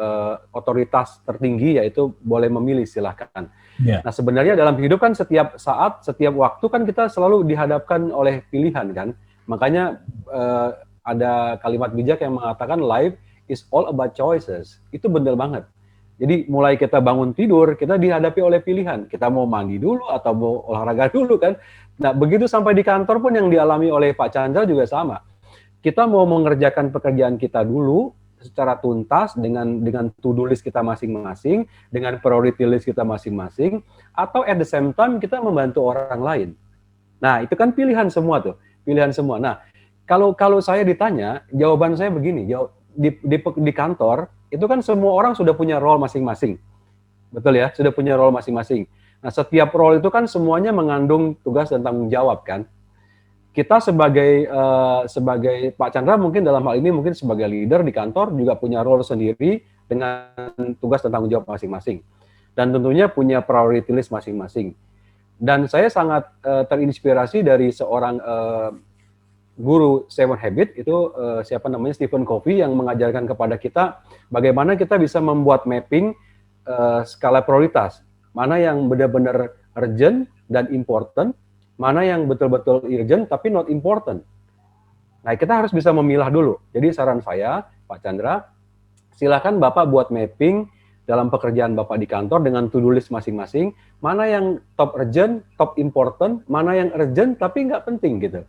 otoritas tertinggi, yaitu boleh memilih, silahkan. Nah sebenarnya dalam hidup kan setiap saat, setiap waktu kan kita selalu dihadapkan oleh pilihan kan. Makanya ada kalimat bijak yang mengatakan life is all about choices. Itu benar banget. Jadi mulai kita bangun tidur, kita dihadapi oleh pilihan. Kita mau mandi dulu atau mau olahraga dulu kan. Nah begitu sampai di kantor pun yang dialami oleh Pak Chandra juga sama. Kita mau mengerjakan pekerjaan kita dulu secara tuntas dengan to-do list kita masing-masing, dengan priority list kita masing-masing, atau at the same time kita membantu orang lain. Nah itu kan pilihan semua tuh, pilihan semua. Nah kalau saya ditanya, jawaban saya begini, di kantor itu kan semua orang sudah punya role masing-masing. Betul ya, sudah punya role masing-masing. Nah, setiap role itu kan semuanya mengandung tugas dan tanggung jawab kan. Kita sebagai Pak Chandra mungkin dalam hal ini mungkin sebagai leader di kantor juga punya role sendiri dengan tugas dan tanggung jawab masing-masing. Dan tentunya punya priority list masing-masing. Dan saya sangat terinspirasi dari seorang guru Seven Habit itu siapa namanya Stephen Covey yang mengajarkan kepada kita bagaimana kita bisa membuat mapping skala prioritas. Mana yang benar-benar urgent dan important, mana yang betul-betul urgent tapi not important. Nah, kita harus bisa memilah dulu. Jadi saran saya, Pak Chandra, silakan Bapak buat mapping dalam pekerjaan Bapak di kantor dengan to-do list masing-masing, mana yang top urgent, top important, mana yang urgent tapi nggak penting gitu.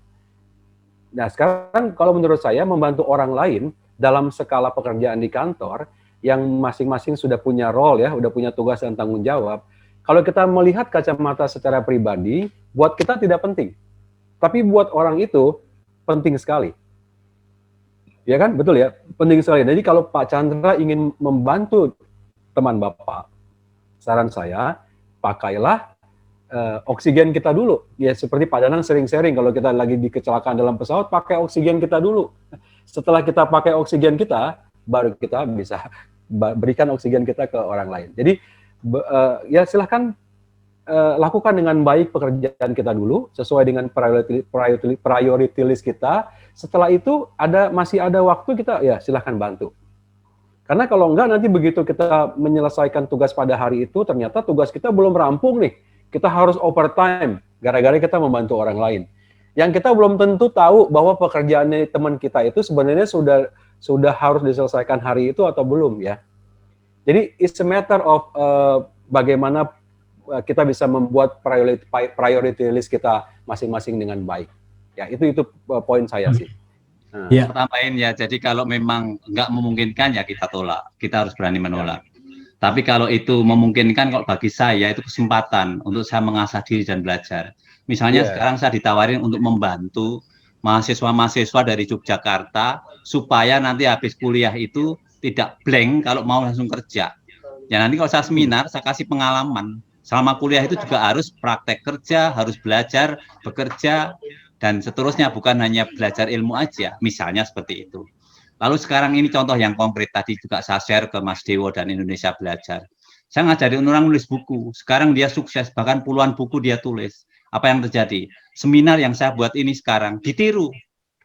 Nah, sekarang kalau menurut saya membantu orang lain dalam skala pekerjaan di kantor yang masing-masing sudah punya role ya, udah punya tugas dan tanggung jawab. Kalau kita melihat kacamata secara pribadi, buat kita tidak penting. Tapi buat orang itu penting sekali. Ya kan? Betul ya? Penting sekali. Jadi kalau Pak Chandra ingin membantu teman Bapak, saran saya, pakailah oksigen kita dulu. Ya seperti Pak Danang sering sharing, kalau kita lagi di kecelakaan dalam pesawat, pakai oksigen kita dulu. Setelah kita pakai oksigen kita, baru kita bisa berikan oksigen kita ke orang lain. Jadi ya silahkan lakukan dengan baik pekerjaan kita dulu, sesuai dengan priority list kita. Setelah itu masih ada waktu, kita ya silahkan bantu. Karena kalau enggak nanti begitu kita menyelesaikan tugas pada hari itu, ternyata tugas kita belum rampung nih. Kita harus overtime, gara-gara kita membantu orang lain. Yang kita belum tentu tahu bahwa pekerjaannya teman kita itu sebenarnya sudah harus diselesaikan hari itu atau belum ya. Jadi it's a matter of bagaimana kita bisa membuat priority list kita masing-masing dengan baik. Ya itu poin saya sih. Nah. Ya. Tambahin ya, jadi kalau memang nggak memungkinkan ya kita tolak, kita harus berani menolak. Tapi kalau itu memungkinkan, kalau bagi saya itu kesempatan untuk saya mengasah diri dan belajar. Misalnya sekarang saya ditawarin untuk membantu mahasiswa-mahasiswa dari Yogyakarta supaya nanti habis kuliah itu tidak blank kalau mau langsung kerja. Ya nanti kalau saya seminar, saya kasih pengalaman. Selama kuliah itu juga harus praktek kerja, harus belajar, bekerja, dan seterusnya. Bukan hanya belajar ilmu aja, misalnya seperti itu. Lalu sekarang ini contoh yang konkret tadi juga saya share ke Mas Dewo dan Indonesia Belajar. Saya ngajarin orang nulis buku, sekarang dia sukses, bahkan puluhan buku dia tulis. Apa yang terjadi? Seminar yang saya buat ini sekarang ditiru,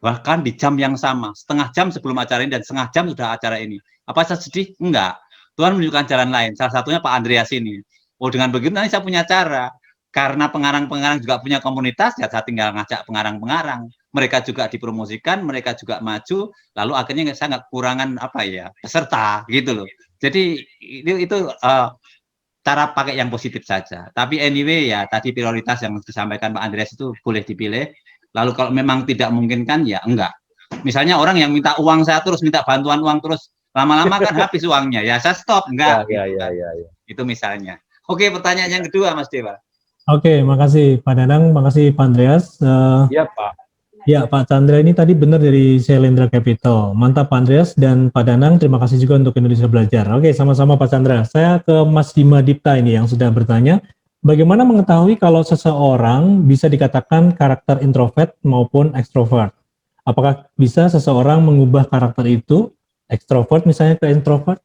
bahkan di jam yang sama, setengah jam sebelum acara ini dan setengah jam sudah acara ini. Apa saya sedih? Enggak. Tuhan menunjukkan jalan lain, salah satunya Pak Andreas ini. Oh dengan begitu nanti saya punya cara. Karena pengarang-pengarang juga punya komunitas, ya saya tinggal ngajak pengarang-pengarang. Mereka juga dipromosikan, mereka juga maju, lalu akhirnya saya nggak kekurangan peserta gitu loh. Jadi itu cara pakai yang positif saja. Tapi anyway ya tadi prioritas yang disampaikan Pak Andreas itu boleh dipilih. Lalu kalau memang tidak memungkinkan ya enggak. Misalnya orang yang minta uang saya terus, minta bantuan uang terus, lama-lama kan habis uangnya. Ya saya stop, enggak. Ya. Itu misalnya. Oke, pertanyaan yang kedua Mas Dewa. Oke, makasih Pak Danang, makasih Pak Andreas. Iya Pak. Ya Pak Chandra ini tadi benar dari Shalendra Capital. Mantap Pak Andreas dan Pak Danang, terima kasih juga untuk Indonesia Belajar. Oke, sama-sama Pak Chandra. Saya ke Mas Dima Dipta ini yang sudah bertanya, bagaimana mengetahui kalau seseorang bisa dikatakan karakter introvert maupun ekstrovert? Apakah bisa seseorang mengubah karakter itu, ekstrovert misalnya ke introvert?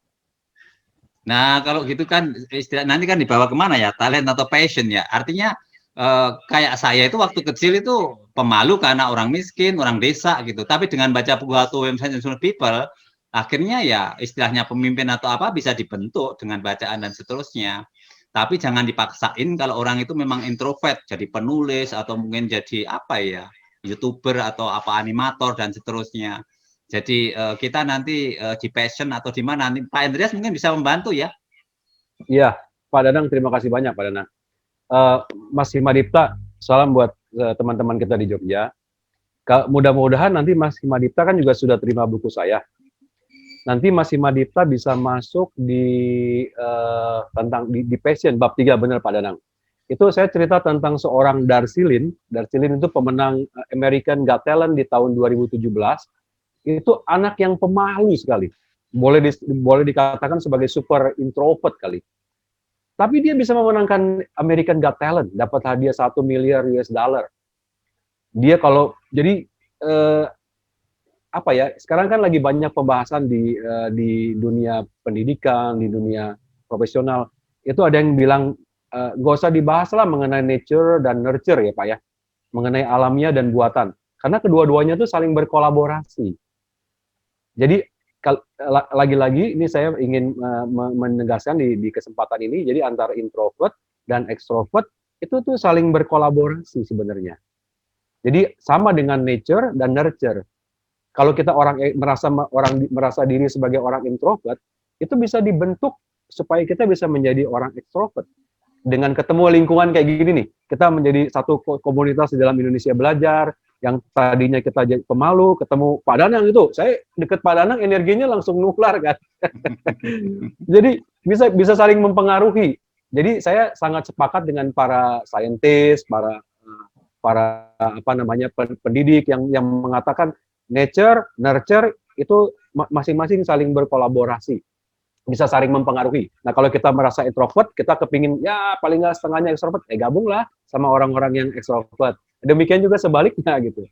Nah, kalau gitu kan istilah nanti kan dibawa kemana ya, talent atau passion ya. Artinya kayak saya itu waktu kecil itu pemalu karena orang miskin, orang desa gitu. Tapi dengan baca buku atau website people, akhirnya ya istilahnya pemimpin atau apa bisa dibentuk dengan bacaan dan seterusnya. Tapi jangan dipaksain kalau orang itu memang introvert, jadi penulis atau mungkin jadi apa ya, YouTuber atau apa animator dan seterusnya. Jadi kita nanti di passion atau di mana nanti Pak Andreas mungkin bisa membantu ya. Iya, Pak Danang terima kasih banyak Pak Danang. Mas Himadipta, salam buat teman-teman kita di Jogja. Mudah-mudahan nanti Mas Himadipta kan juga sudah terima buku saya. Nanti Mas Himadipta bisa masuk di tentang di passion bab 3 benar Pak Danang. Itu saya cerita tentang seorang Darsilin. Darsilin itu pemenang American Got Talent di tahun 2017. Itu anak yang pemalu sekali. boleh dikatakan sebagai super introvert kali. Tapi dia bisa memenangkan American Got Talent, dapat hadiah 1 miliar US dollar. Dia kalau jadi apa ya? Sekarang kan lagi banyak pembahasan di dunia pendidikan, di dunia profesional. Itu ada yang bilang nggak usah dibahas lah mengenai nature dan nurture ya Pak ya, mengenai alamiah dan buatan. Karena kedua-duanya itu saling berkolaborasi. Jadi lagi-lagi ini saya ingin menegaskan di kesempatan ini, jadi antara introvert dan extrovert itu tuh saling berkolaborasi sebenarnya. Jadi sama dengan nature dan nurture. Kalau kita merasa diri sebagai orang introvert, itu bisa dibentuk supaya kita bisa menjadi orang extrovert. Dengan ketemu lingkungan kayak gini nih, kita menjadi satu komunitas di dalam Indonesia Belajar, yang tadinya kita jadi pemalu, ketemu Pak Danang itu, saya deket Pak Danang energinya langsung nular kan. Jadi bisa saling mempengaruhi. Jadi saya sangat sepakat dengan para saintis, para apa namanya pendidik yang mengatakan nature, nurture itu masing-masing saling berkolaborasi, bisa saling mempengaruhi. Nah kalau kita merasa introvert, kita kepingin ya paling nggak setengahnya extrovert, gabunglah sama orang-orang yang extrovert. Demikian juga sebaliknya gitu.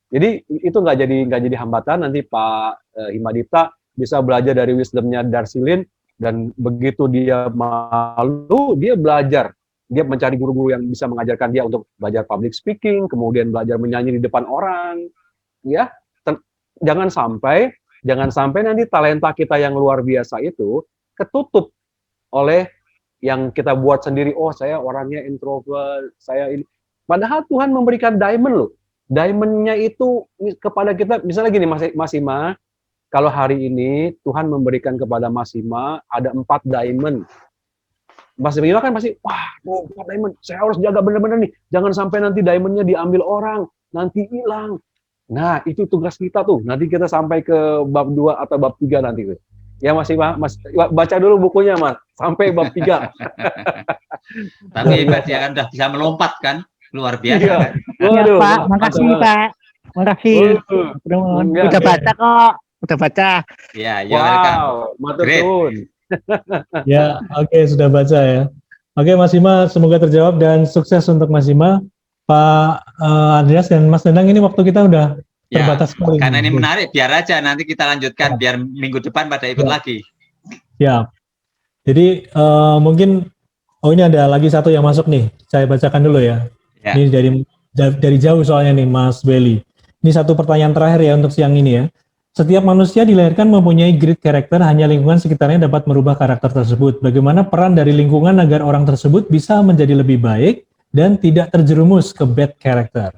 Jadi itu nggak jadi hambatan. Nanti Pak Himadipta bisa belajar dari wisdomnya Darcy Lin, dan begitu dia malu, dia belajar. Dia mencari guru-guru yang bisa mengajarkan dia untuk belajar public speaking, kemudian belajar menyanyi di depan orang. Ya, jangan sampai nanti talenta kita yang luar biasa itu ketutup oleh yang kita buat sendiri. Oh, saya orangnya introvert, saya ini. Padahal Tuhan memberikan diamond loh. Diamondnya itu kepada kita, misalnya gini Mas Ima, kalau hari ini Tuhan memberikan kepada Mas Ima ada 4 diamond. Mas Ima kan pasti, wah, 4 diamond, saya harus jaga benar-benar nih. Jangan sampai nanti diamondnya diambil orang, nanti hilang. Nah, itu tugas kita tuh. Nanti kita sampai ke bab 2 atau bab 3 nanti tuh. Ya Mas Ima, baca dulu bukunya Mas, sampai bab 3. Tapi hebat ya kan, udah bisa melompat kan? Luar biasa Iya. kan? Ya Pak, makasih Pak. Makasih. Udah baca kok. Udah baca. Ya, welcome. Wow, matur Great. suwun. Ya, oke, sudah baca ya. Oke, Mas Ima, semoga terjawab dan sukses untuk Mas Ima. Pak Andreas dan Mas Danang, ini waktu kita udah terbatas sekali. Karena ini menarik, biar aja nanti kita lanjutkan, biar minggu depan pada ikut lagi. Ya, jadi mungkin, ini ada lagi satu yang masuk nih, saya bacakan dulu ya. Ya. Ini dari jauh soalnya nih, Mas Welly. Ini satu pertanyaan terakhir ya untuk siang ini ya. Setiap manusia dilahirkan mempunyai great karakter, hanya lingkungan sekitarnya dapat merubah karakter tersebut. Bagaimana peran dari lingkungan agar orang tersebut bisa menjadi lebih baik dan tidak terjerumus ke bad character?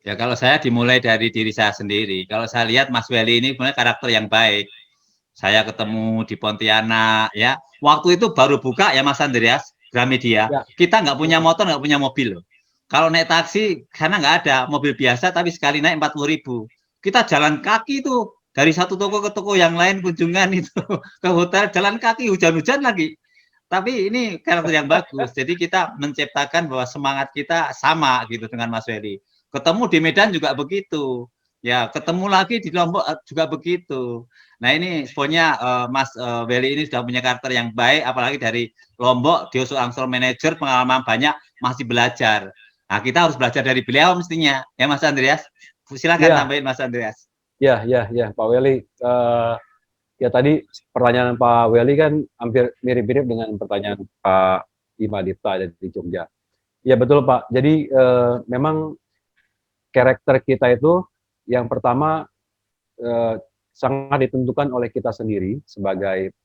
Ya kalau saya dimulai dari diri saya sendiri. Kalau saya lihat Mas Welly ini punya karakter yang baik. Saya ketemu di Pontianak ya. Waktu itu baru buka ya Mas Andreas, Gramedia. Ya. Kita nggak punya motor, nggak punya mobil loh. Kalau naik taksi karena nggak ada mobil biasa, tapi sekali naik 40.000. Kita jalan kaki tuh dari satu toko ke toko yang lain, kunjungan itu ke hotel jalan kaki, hujan-hujan lagi. Tapi ini karakter yang bagus. Jadi kita menciptakan bahwa semangat kita sama gitu dengan Mas Welly. Ketemu di Medan juga begitu. Ya, ketemu lagi di Lombok juga begitu. Nah, ini pokoknya Mas Welly ini sudah punya karakter yang baik, apalagi dari Lombok, dia seorang manajer, pengalaman banyak, masih belajar. Nah, kita harus belajar dari beliau mestinya. Ya, Mas Andreas. Silakan tambahin Mas Andreas. Ya, Pak Welly. Ya tadi pertanyaan Pak Welly kan hampir mirip-mirip dengan pertanyaan Pak Himadipta dari Jogja. Ya betul Pak. Jadi memang karakter kita itu yang pertama sangat ditentukan oleh kita sendiri sebagai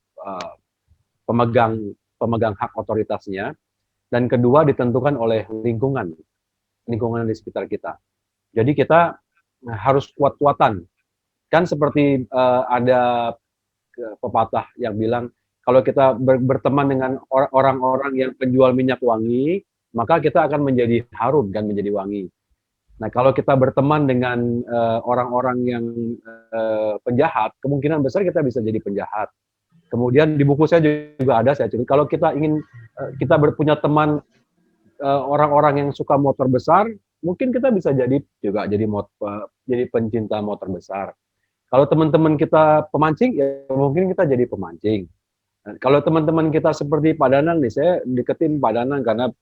pemegang hak otoritasnya, dan kedua ditentukan oleh lingkungan di sekitar kita. Jadi kita harus kuat-kuatan. Kan seperti ada pepatah yang bilang, kalau kita berteman dengan orang-orang yang penjual minyak wangi, maka kita akan menjadi harum dan menjadi wangi. Nah, kalau kita berteman dengan orang-orang yang penjahat, kemungkinan besar kita bisa jadi penjahat. Kemudian di buku saya juga ada, saya cerita, kalau kita ingin kita punya teman orang-orang yang suka motor besar, mungkin kita bisa jadi pencinta motor besar. Kalau teman-teman kita pemancing, ya mungkin kita jadi pemancing. Nah, kalau teman-teman kita seperti Pak Danang nih, saya deketin Pak Danang karena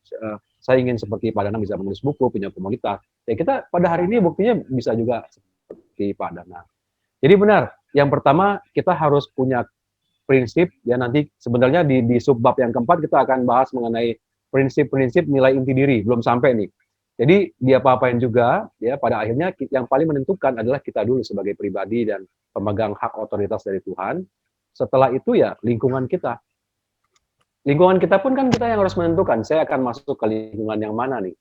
saya ingin seperti Pak Danang bisa menulis buku, punya komunitas. Ya kita pada hari ini buktinya bisa juga seperti Pak Danang. Jadi benar, yang pertama kita harus punya prinsip, ya nanti sebenarnya di subbab yang keempat kita akan bahas mengenai prinsip-prinsip nilai inti diri, belum sampai nih. Jadi dia apa-apain juga, ya pada akhirnya yang paling menentukan adalah kita dulu sebagai pribadi dan pemegang hak otoritas dari Tuhan. Setelah itu ya lingkungan kita. Lingkungan kita pun kan kita yang harus menentukan, saya akan masuk ke lingkungan yang mana nih.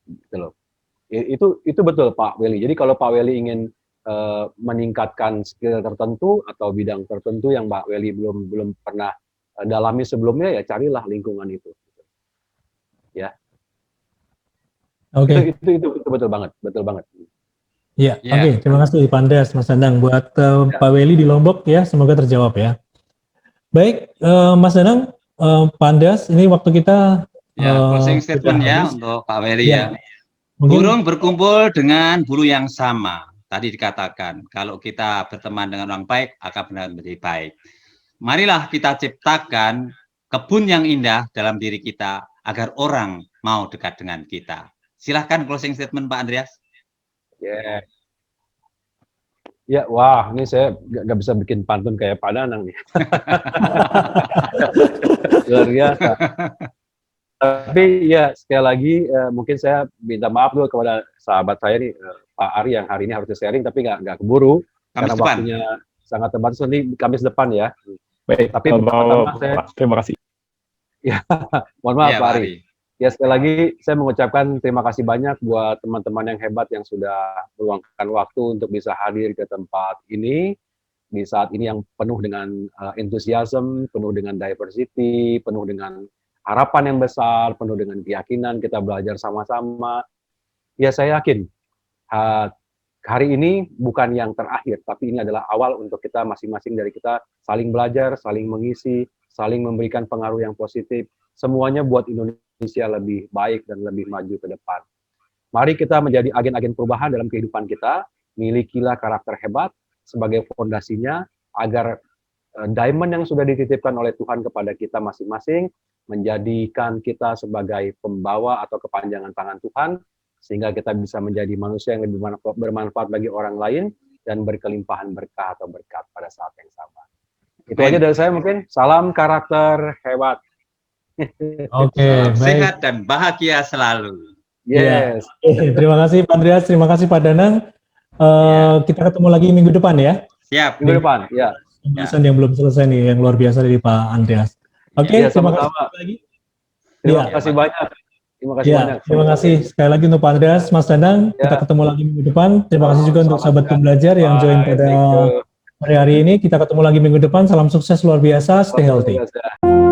Gitu loh. Itu betul Pak Welly. Jadi kalau Pak Welly ingin meningkatkan skill tertentu atau bidang tertentu yang Pak Welly belum pernah dalami sebelumnya, ya carilah lingkungan itu. Ya. Oke. Itu betul banget. Ya, Ya. oke. Terima kasih Pak Andreas, Mas Danang. Buat Pak Welly di Lombok ya, semoga terjawab ya. Baik, Mas Danang, Pak Andreas, ini waktu kita Closing sudah statement ya habis. untuk Pak Welly Ya. ya. Mungkin Burung berkumpul dengan bulu yang sama. Tadi dikatakan, kalau kita berteman dengan orang baik, akan benar menjadi baik. Marilah kita ciptakan kebun yang indah dalam diri kita, agar orang mau dekat dengan kita. Silahkan closing statement Pak Andreas. Ya. Ya, wah, ini saya nggak bisa bikin pantun kayak Pak Danang nih. Luar biasa. Tapi ya sekali lagi mungkin saya minta maaf dulu kepada sahabat saya nih Pak Ari yang hari ini harus sharing tapi nggak keburu Kamis karena depan. waktunya sangat terbatas. Nanti Kamis depan ya. Baik, Tapi pertama saya terima kasih. mohon maaf Ya, Pak Pak Ari. Ya sekali lagi saya mengucapkan terima kasih banyak buat teman-teman yang hebat yang sudah meluangkan waktu untuk bisa hadir ke tempat ini di saat ini yang penuh dengan enthusiasm, penuh dengan diversity, penuh dengan harapan yang besar, penuh dengan keyakinan kita belajar sama-sama. Ya saya yakin hari ini bukan yang terakhir, tapi ini adalah awal untuk kita masing-masing dari kita saling belajar, saling mengisi, saling memberikan pengaruh yang positif. Semuanya buat Indonesia lebih baik dan lebih maju ke depan. Mari kita menjadi agen-agen perubahan dalam kehidupan kita, milikilah karakter hebat sebagai fondasinya, agar diamond yang sudah dititipkan oleh Tuhan kepada kita masing-masing, menjadikan kita sebagai pembawa atau kepanjangan tangan Tuhan, sehingga kita bisa menjadi manusia yang lebih bermanfaat bagi orang lain, dan berkelimpahan berkah atau berkat pada saat yang sama. Itu aja dari saya mungkin. Salam karakter hebat. oke, baik. Sehat dan bahagia selalu. Yes. Terima kasih Pak Andreas, terima kasih Pak Danang. Kita ketemu lagi minggu depan ya. Siap. Minggu depan, ya. Pembahasan yang belum selesai nih, yang luar biasa dari Pak Andreas. Oke, Ya, terima kasih sama-sama. lagi. Terima Ya. kasih banyak. Terima kasih Ya, banyak. terima kasih sekali lagi untuk Pak Andreas, Mas Danang. Ya. Kita ketemu lagi minggu depan. Terima kasih juga untuk sahabat pembelajar yang join Bye, pada thank you. hari ini. Kita ketemu lagi minggu depan. Salam sukses luar biasa. Stay healthy. Luar biasa.